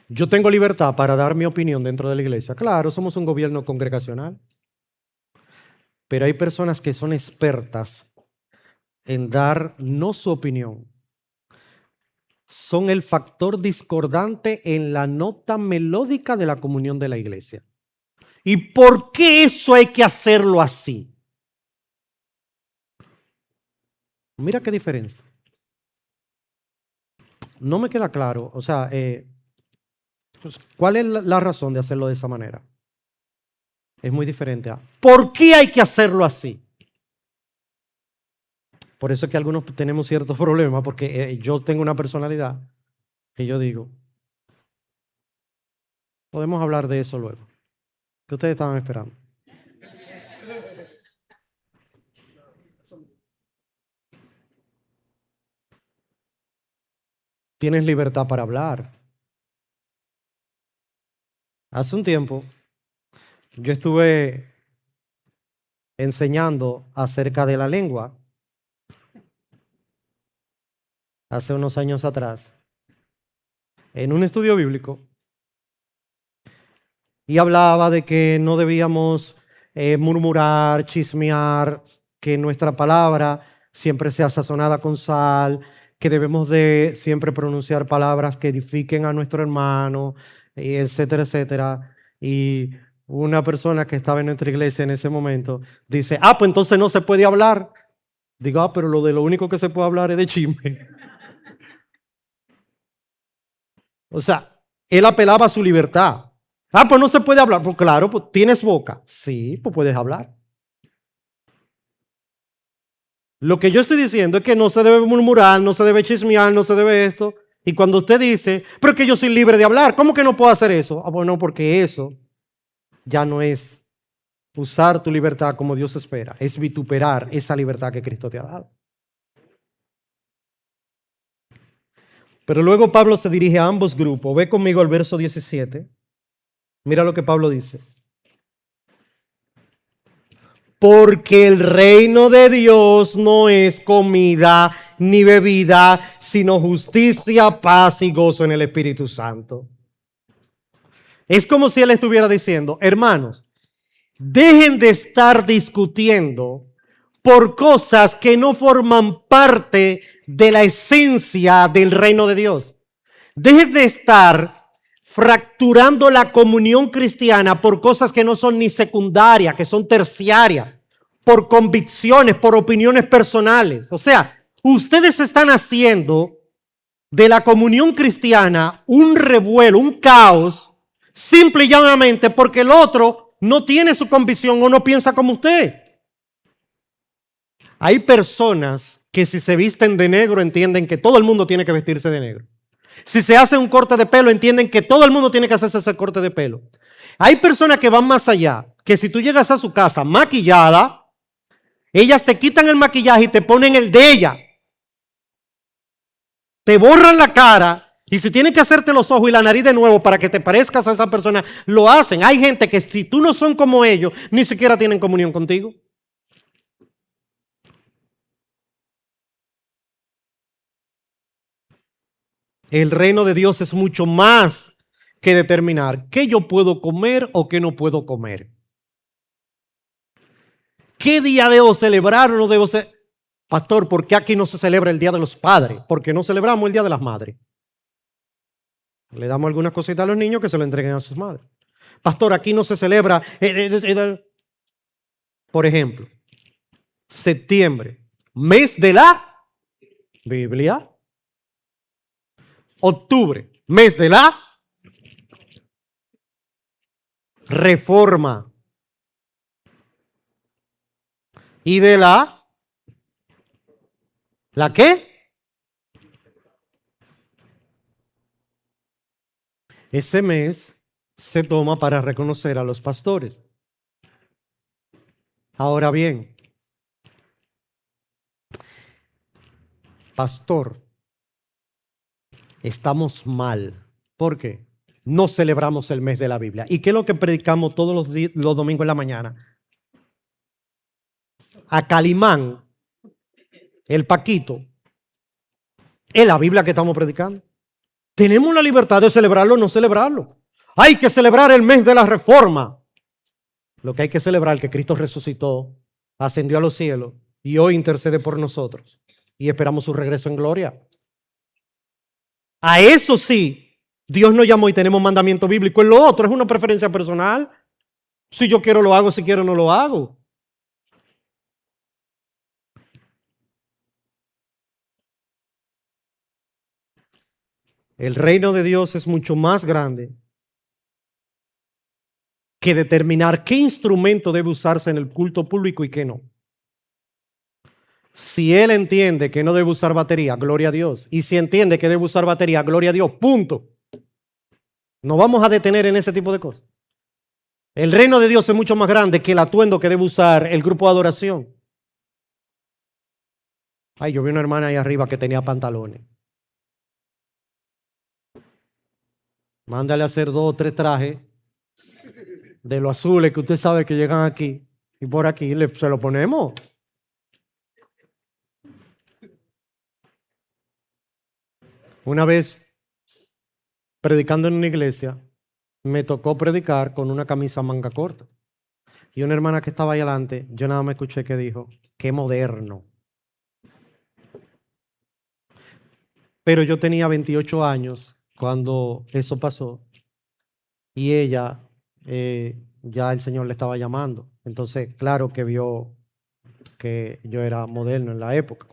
Yo tengo libertad para dar mi opinión dentro de la iglesia. Claro, somos un gobierno congregacional. Pero hay personas que son expertas en dar no su opinión. Son el factor discordante en la nota melódica de la comunión de la iglesia. ¿Y por qué eso hay que hacerlo así? Mira qué diferencia. No me queda claro, o sea, pues, ¿cuál es la razón de hacerlo de esa manera? Es muy diferente a ¿por qué hay que hacerlo así? Por eso es que algunos tenemos ciertos problemas, porque yo tengo una personalidad que yo digo, podemos hablar de eso luego. ¿Qué ustedes estaban esperando? Tienes libertad para hablar. Hace un tiempo yo estuve enseñando acerca de la lengua, hace unos años atrás, en un estudio bíblico, y hablaba de que no debíamos murmurar, chismear, que nuestra palabra siempre sea sazonada con sal, que debemos de siempre pronunciar palabras que edifiquen a nuestro hermano, etcétera, etcétera. Y una persona que estaba en nuestra iglesia en ese momento dice, pues entonces no se puede hablar. Digo, pero lo único que se puede hablar es de chisme. O sea, él apelaba a su libertad. Pues no se puede hablar. Pues claro, pues tienes boca. Sí, pues puedes hablar. Lo que yo estoy diciendo es que no se debe murmurar, no se debe chismear, no se debe esto. Y cuando usted dice, pero es que yo soy libre de hablar, ¿cómo que no puedo hacer eso? Bueno, porque eso ya no es usar tu libertad como Dios espera, es vituperar esa libertad que Cristo te ha dado. Pero luego Pablo se dirige a ambos grupos. Ve conmigo el verso 17. Mira lo que Pablo dice. Porque el reino de Dios no es comida ni bebida, sino justicia, paz y gozo en el Espíritu Santo. Es como si él estuviera diciendo, hermanos, dejen de estar discutiendo por cosas que no forman parte de la esencia del reino de Dios. Dejen de estar fracturando la comunión cristiana por cosas que no son ni secundarias, que son terciarias, por convicciones, por opiniones personales. O sea, ustedes están haciendo de la comunión cristiana un revuelo, un caos, simple y llanamente porque el otro no tiene su convicción o no piensa como usted. Hay personas que si se visten de negro entienden que todo el mundo tiene que vestirse de negro. Si se hace un corte de pelo entienden que todo el mundo tiene que hacerse ese corte de pelo. Hay personas que van más allá, que si tú llegas a su casa maquillada, ellas te quitan el maquillaje y te ponen el de ella. Te borran la cara y si tienen que hacerte los ojos y la nariz de nuevo para que te parezcas a esa persona, lo hacen. Hay gente que si tú no son como ellos, ni siquiera tienen comunión contigo. El reino de Dios es mucho más que determinar qué yo puedo comer o qué no puedo comer. ¿Qué día debo celebrar o no debo celebrar? Pastor, ¿por qué aquí no se celebra el Día de los Padres? Porque no celebramos el Día de las Madres. Le damos algunas cositas a los niños que se lo entreguen a sus madres. Pastor, aquí no se celebra. Por ejemplo, septiembre, mes de la Biblia. Octubre, mes de la Reforma. Y de ¿la qué? Ese mes se toma para reconocer a los pastores. Ahora bien, pastor, estamos mal. ¿Por qué? No celebramos el mes de la Biblia. ¿Y qué es lo que predicamos todos los domingos en la mañana? A Calimán, el Paquito, es la Biblia que estamos predicando. Tenemos la libertad de celebrarlo o no celebrarlo. Hay que celebrar el mes de la Reforma. Lo que hay que celebrar es que Cristo resucitó, ascendió a los cielos y hoy intercede por nosotros. Y esperamos su regreso en gloria. A eso sí, Dios nos llamó y tenemos mandamiento bíblico. En lo otro es una preferencia personal. Si yo quiero lo hago, si quiero no lo hago. El reino de Dios es mucho más grande que determinar qué instrumento debe usarse en el culto público y qué no. Si él entiende que no debe usar batería, gloria a Dios. Y si entiende que debe usar batería, gloria a Dios, punto. No vamos a detener en ese tipo de cosas. El reino de Dios es mucho más grande que el atuendo que debe usar el grupo de adoración. Ay, yo vi una hermana ahí arriba que tenía pantalones. Mándale a hacer 2 o 3 trajes de los azules que usted sabe que llegan aquí. Y por aquí se lo ponemos. Una vez, predicando en una iglesia, me tocó predicar con una camisa manga corta. Y una hermana que estaba ahí adelante, yo nada más escuché que dijo, qué moderno. Pero yo tenía 28 años cuando eso pasó. Y ella, ya el Señor le estaba llamando. Entonces, claro que vio que yo era moderno en la época.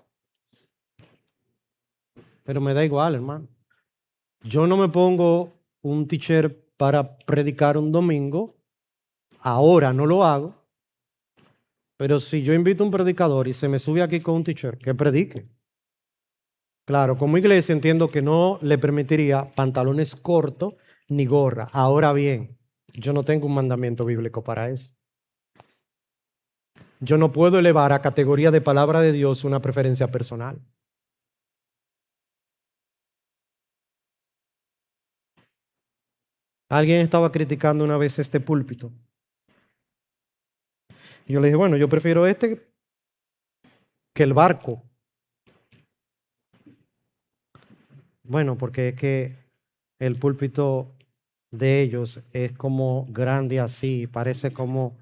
Pero me da igual, hermano. Yo no me pongo un t-shirt para predicar un domingo. Ahora no lo hago. Pero si yo invito a un predicador y se me sube aquí con un t-shirt, que predique. Claro, como iglesia entiendo que no le permitiría pantalones cortos ni gorra. Ahora bien, yo no tengo un mandamiento bíblico para eso. Yo no puedo elevar a categoría de palabra de Dios una preferencia personal. Alguien estaba criticando una vez este púlpito. Y yo le dije, bueno, yo prefiero este que el barco. Bueno, porque es que el púlpito de ellos es como grande así, parece como...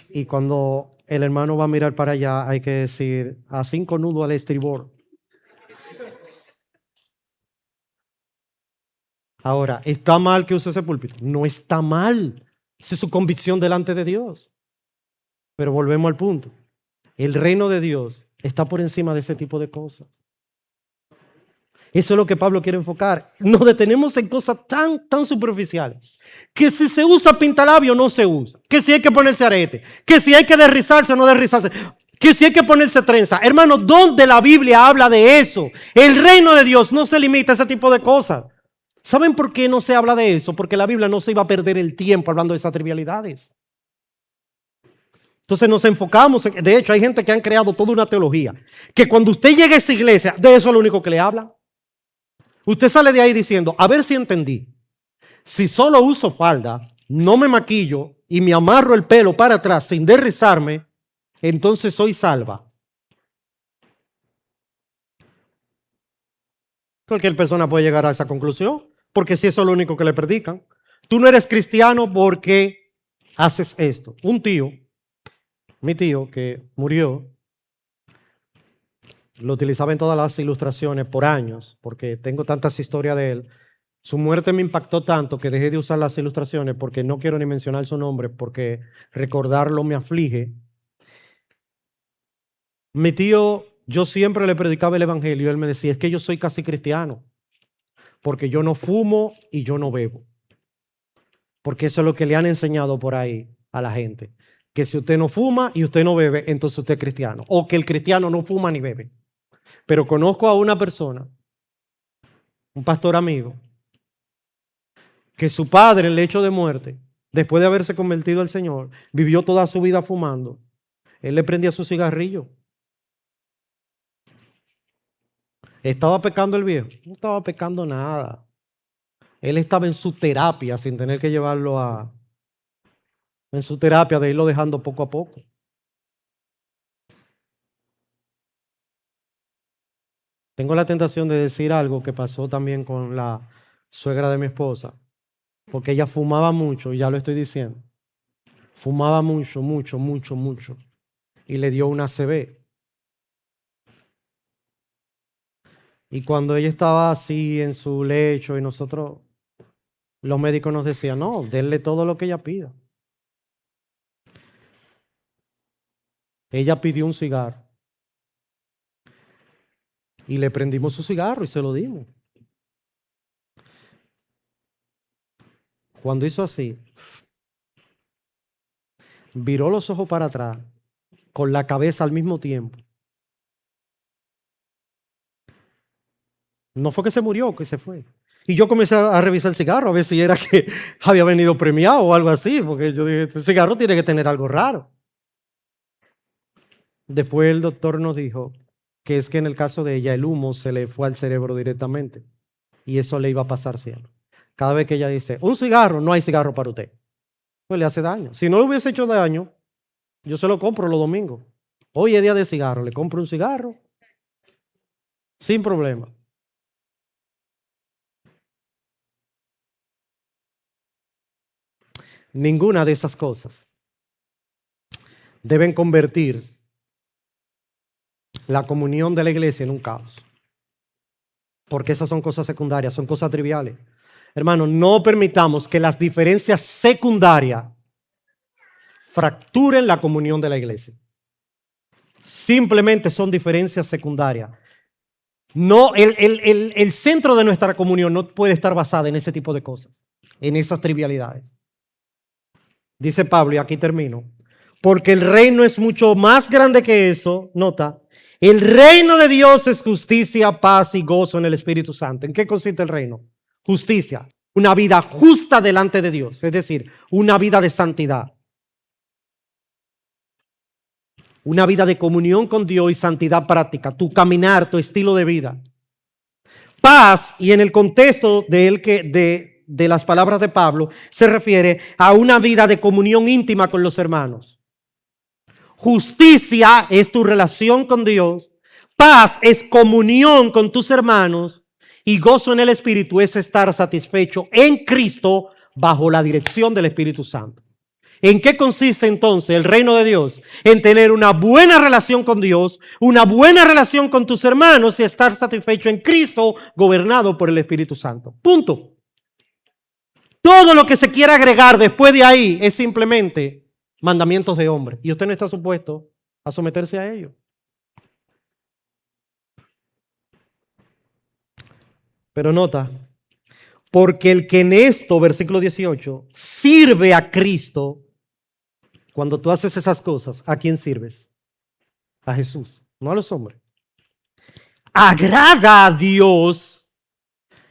Y cuando el hermano va a mirar para allá, hay que decir a 5 nudos al estribor. Ahora, ¿está mal que use ese púlpito? No está mal. Esa es su convicción delante de Dios. Pero volvemos al punto. El reino de Dios está por encima de ese tipo de cosas. Eso es lo que Pablo quiere enfocar. Nos detenemos en cosas tan superficiales. Que si se usa pintalabio, no se usa. Que si hay que ponerse arete. Que si hay que derrizarse o no derrizarse. Que si hay que ponerse trenza. Hermano, ¿dónde la Biblia habla de eso? El reino de Dios no se limita a ese tipo de cosas. ¿Saben por qué no se habla de eso? Porque la Biblia no se iba a perder el tiempo hablando de esas trivialidades. Entonces nos enfocamos, de hecho hay gente que han creado toda una teología, que cuando usted llega a esa iglesia, de eso es lo único que le habla. Usted sale de ahí diciendo, a ver si entendí, si solo uso falda, no me maquillo y me amarro el pelo para atrás sin derrizarme, entonces soy salva. Cualquier persona puede llegar a esa conclusión, porque si eso es lo único que le predican. Tú no eres cristiano porque haces esto. Un tío, mi tío que murió, lo utilizaba en todas las ilustraciones por años, porque tengo tantas historias de él. Su muerte me impactó tanto que dejé de usar las ilustraciones porque no quiero ni mencionar su nombre, porque recordarlo me aflige. Mi tío, yo siempre le predicaba el evangelio y él me decía, es que yo soy casi cristiano, porque yo no fumo y yo no bebo. Porque eso es lo que le han enseñado por ahí a la gente. Que si usted no fuma y usted no bebe, entonces usted es cristiano. O que el cristiano no fuma ni bebe. Pero conozco a una persona, un pastor amigo, que su padre en lecho de muerte, después de haberse convertido al Señor, vivió toda su vida fumando. Él le prendía su cigarrillo. ¿Estaba pecando el viejo? No estaba pecando nada. Él estaba en su terapia sin tener que llevarlo en su terapia de irlo dejando poco a poco. Tengo la tentación de decir algo que pasó también con la suegra de mi esposa, porque ella fumaba mucho, y ya lo estoy diciendo. Fumaba mucho, y le dio una ACV. Y cuando ella estaba así en su lecho y nosotros, los médicos nos decían, no, denle todo lo que ella pida. Ella pidió un cigarro y le prendimos su cigarro y se lo dimos. Cuando hizo así, viró los ojos para atrás, con la cabeza al mismo tiempo. No fue que se murió, que se fue. Y yo comencé a revisar el cigarro, a ver si era que había venido premiado o algo así, porque yo dije, este cigarro tiene que tener algo raro. Después el doctor nos dijo que es que en el caso de ella el humo se le fue al cerebro directamente y eso le iba a pasar siempre. Cada vez que ella dice, un cigarro, no hay cigarro para usted, pues le hace daño. Si no le hubiese hecho daño, yo se lo compro los domingos. Hoy es día de cigarro, le compro un cigarro sin problema. Ninguna de esas cosas deben convertir la comunión de la iglesia en un caos. Porque esas son cosas secundarias, son cosas triviales. Hermano, no permitamos que las diferencias secundarias fracturen la comunión de la iglesia. Simplemente son diferencias secundarias. No, el centro de nuestra comunión no puede estar basada en ese tipo de cosas, en esas trivialidades. Dice Pablo, y aquí termino, porque el reino es mucho más grande que eso, nota, el reino de Dios es justicia, paz y gozo en el Espíritu Santo. ¿En qué consiste el reino? Justicia, una vida justa delante de Dios, es decir, una vida de santidad. Una vida de comunión con Dios y santidad práctica, tu caminar, tu estilo de vida. Paz, y en el contexto de las palabras de Pablo, se refiere a una vida de comunión íntima con los hermanos. Justicia es tu relación con Dios. Paz es comunión con tus hermanos. Y gozo en el Espíritu es estar satisfecho en Cristo bajo la dirección del Espíritu Santo. ¿En qué consiste entonces el reino de Dios? En tener una buena relación con Dios, una buena relación con tus hermanos y estar satisfecho en Cristo, gobernado por el Espíritu Santo. Punto. Todo lo que se quiera agregar después de ahí es simplemente mandamientos de hombre. Y usted no está supuesto a someterse a ellos. Pero nota, porque el que en esto, versículo 18, sirve a Cristo, cuando tú haces esas cosas, ¿a quién sirves? A Jesús, no a los hombres. Agrada a Dios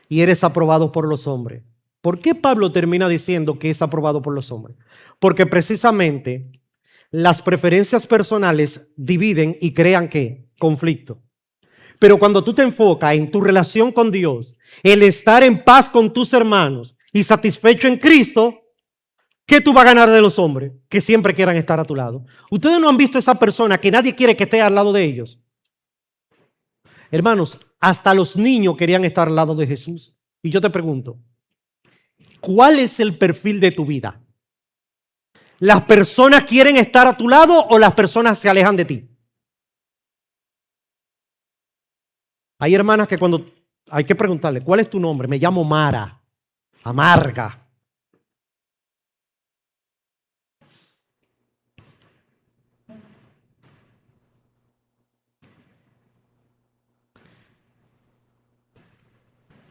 y eres aprobado por los hombres. ¿Por qué Pablo termina diciendo que es aprobado por los hombres? Porque precisamente las preferencias personales dividen y crean ¿qué? Conflicto. Pero cuando tú te enfocas en tu relación con Dios, el estar en paz con tus hermanos y satisfecho en Cristo, ¿qué tú vas a ganar de los hombres que siempre quieran estar a tu lado? Ustedes no han visto esa persona que nadie quiere que esté al lado de ellos. Hermanos, hasta los niños querían estar al lado de Jesús. Y yo te pregunto, ¿cuál es el perfil de tu vida? ¿Las personas quieren estar a tu lado o las personas se alejan de ti? Hay hermanas que cuando hay que preguntarle, ¿cuál es tu nombre? Me llamo Mara, amarga.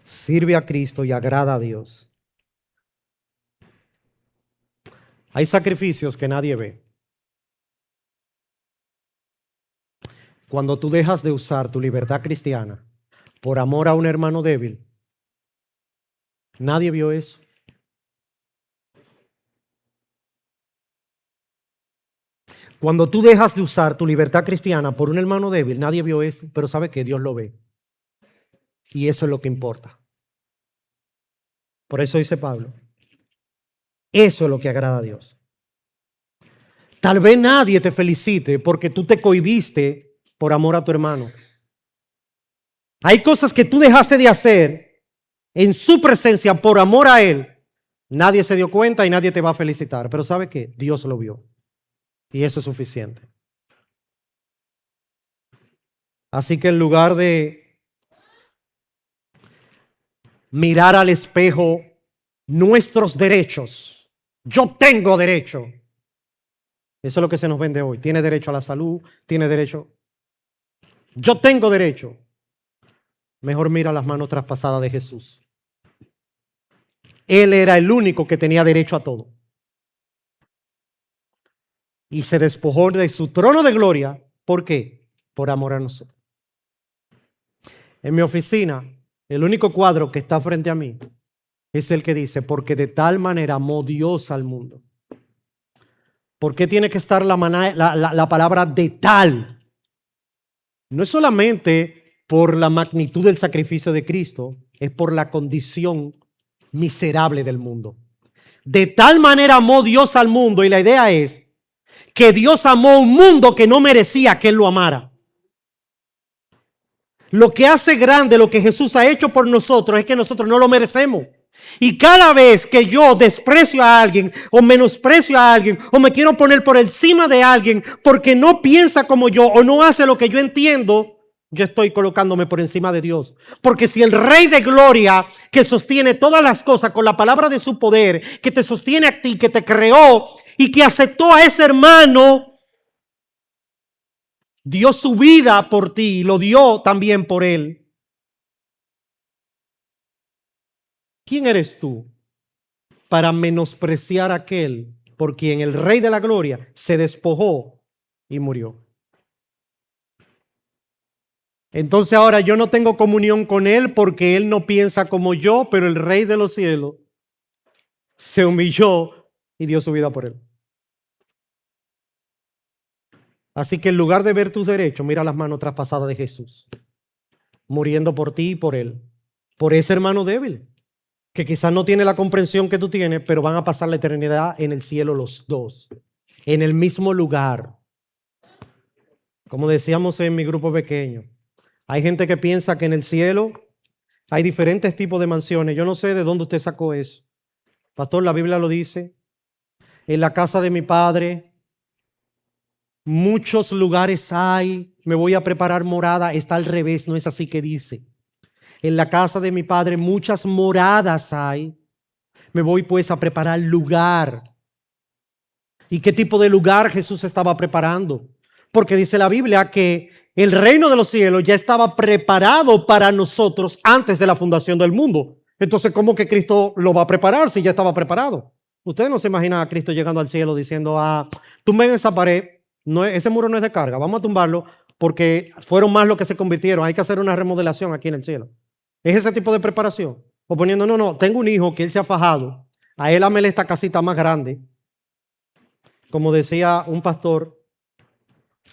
Sirve a Cristo y agrada a Dios. Hay sacrificios que nadie ve. Cuando tú dejas de usar tu libertad cristiana por amor a un hermano débil, nadie vio eso. Cuando tú dejas de usar tu libertad cristiana por un hermano débil, nadie vio eso, pero sabe que Dios lo ve. Y eso es lo que importa. Por eso dice Pablo, eso es lo que agrada a Dios. Tal vez nadie te felicite porque tú te cohibiste por amor a tu hermano. Hay cosas que tú dejaste de hacer en su presencia por amor a él. Nadie se dio cuenta y nadie te va a felicitar. Pero ¿sabe qué? Dios lo vio. Y eso es suficiente. Así que en lugar de mirar al espejo nuestros derechos, yo tengo derecho. Eso es lo que se nos vende hoy. Tiene derecho a la salud, tiene derecho. Yo tengo derecho. Mejor mira las manos traspasadas de Jesús. Él era el único que tenía derecho a todo. Y se despojó de su trono de gloria. ¿Por qué? Por amor a nosotros. En mi oficina, el único cuadro que está frente a mí es el que dice, porque de tal manera amó Dios al mundo. ¿Por qué tiene que estar la palabra de tal? No es solamente por la magnitud del sacrificio de Cristo, es por la condición miserable del mundo. De tal manera amó Dios al mundo, y la idea es que Dios amó un mundo que no merecía que Él lo amara. Lo que hace grande lo que Jesús ha hecho por nosotros es que nosotros no lo merecemos. Y cada vez que yo desprecio a alguien o menosprecio a alguien o me quiero poner por encima de alguien porque no piensa como yo o no hace lo que yo entiendo, yo estoy colocándome por encima de Dios. Porque si el Rey de Gloria, que sostiene todas las cosas con la palabra de su poder, que te sostiene a ti, que te creó y que aceptó a ese hermano, dio su vida por ti y lo dio también por él. ¿Quién eres tú para menospreciar a aquel por quien el Rey de la Gloria se despojó y murió? Entonces ahora yo no tengo comunión con Él porque Él no piensa como yo, pero el Rey de los cielos se humilló y dio su vida por Él. Así que en lugar de ver tus derechos, mira las manos traspasadas de Jesús, muriendo por ti y por Él, por ese hermano débil, que quizás no tiene la comprensión que tú tienes, pero van a pasar la eternidad en el cielo los dos, en el mismo lugar. Como decíamos en mi grupo pequeño, hay gente que piensa que en el cielo hay diferentes tipos de mansiones. Yo no sé de dónde usted sacó eso. Pastor, la Biblia lo dice. En la casa de mi padre muchos lugares hay. Me voy a preparar morada. Está al revés, no es así que dice. En la casa de mi padre muchas moradas hay. Me voy pues a preparar lugar. ¿Y qué tipo de lugar Jesús estaba preparando? Porque dice la Biblia que el reino de los cielos ya estaba preparado para nosotros antes de la fundación del mundo. Entonces, ¿cómo que Cristo lo va a preparar si ya estaba preparado? Ustedes no se imaginan a Cristo llegando al cielo diciendo, tumben esa pared, no, ese muro no es de carga, vamos a tumbarlo porque fueron más los que se convirtieron, hay que hacer una remodelación aquí en el cielo. ¿Es ese tipo de preparación? O poniendo, no, tengo un hijo que él se ha fajado, a él amele esta casita más grande. Como decía un pastor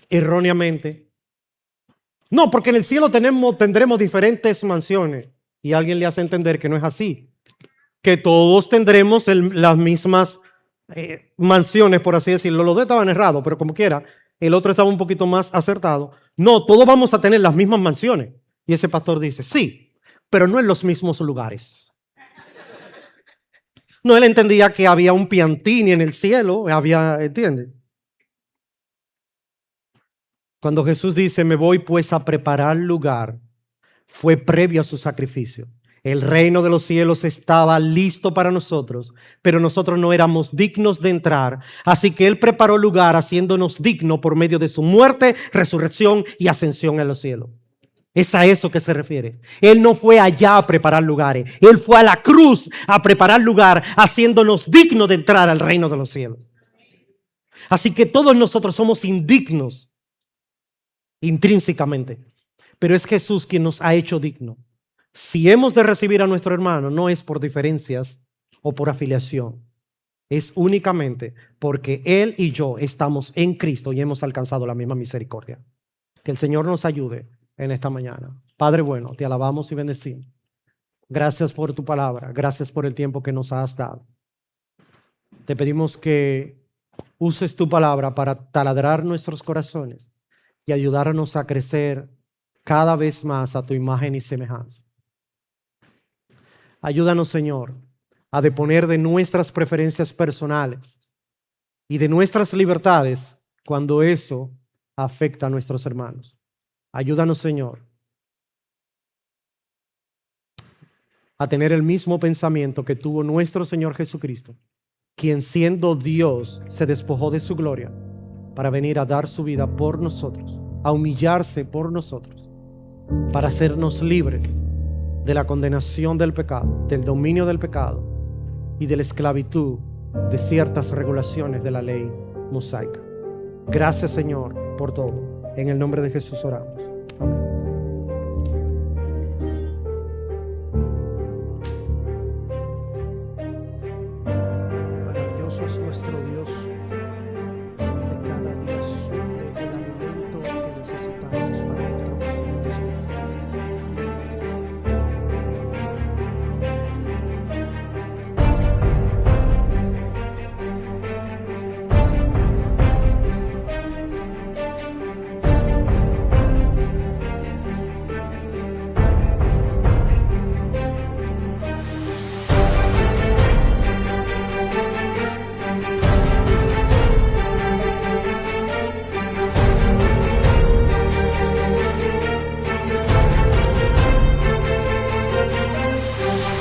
erróneamente, no, porque en el cielo tendremos diferentes mansiones. Y alguien le hace entender que no es así, que todos tendremos las mismas mansiones, por así decirlo. Los dos estaban errados, pero como quiera, el otro estaba un poquito más acertado. No, todos vamos a tener las mismas mansiones. Y ese pastor dice, sí, pero no en los mismos lugares. No, él entendía que había un Piantini en el cielo, ¿entiendes? Cuando Jesús dice, me voy pues a preparar lugar, fue previo a su sacrificio. El reino de los cielos estaba listo para nosotros, pero nosotros no éramos dignos de entrar. Así que Él preparó lugar haciéndonos dignos por medio de su muerte, resurrección y ascensión a los cielos. Es a eso que se refiere. Él no fue allá a preparar lugares. Él fue a la cruz a preparar lugar, haciéndonos dignos de entrar al reino de los cielos. Así que todos nosotros somos indignos intrínsecamente. Pero es Jesús quien nos ha hecho dignos. Si hemos de recibir a nuestro hermano, no es por diferencias o por afiliación. Es únicamente porque Él y yo estamos en Cristo y hemos alcanzado la misma misericordia. Que el Señor nos ayude en esta mañana. Padre bueno, te alabamos y bendecimos. Gracias por tu palabra. Gracias por el tiempo que nos has dado. Te pedimos que uses tu palabra para taladrar nuestros corazones y ayudarnos a crecer cada vez más a tu imagen y semejanza. Ayúdanos, Señor, a deponer de nuestras preferencias personales y de nuestras libertades cuando eso afecta a nuestros hermanos. Ayúdanos, Señor, a tener el mismo pensamiento que tuvo nuestro Señor Jesucristo, quien siendo Dios se despojó de su gloria para venir a dar su vida por nosotros, a humillarse por nosotros, para hacernos libres de la condenación del pecado, del dominio del pecado y de la esclavitud de ciertas regulaciones de la ley mosaica. Gracias, Señor, por todo. En el nombre de Jesús oramos.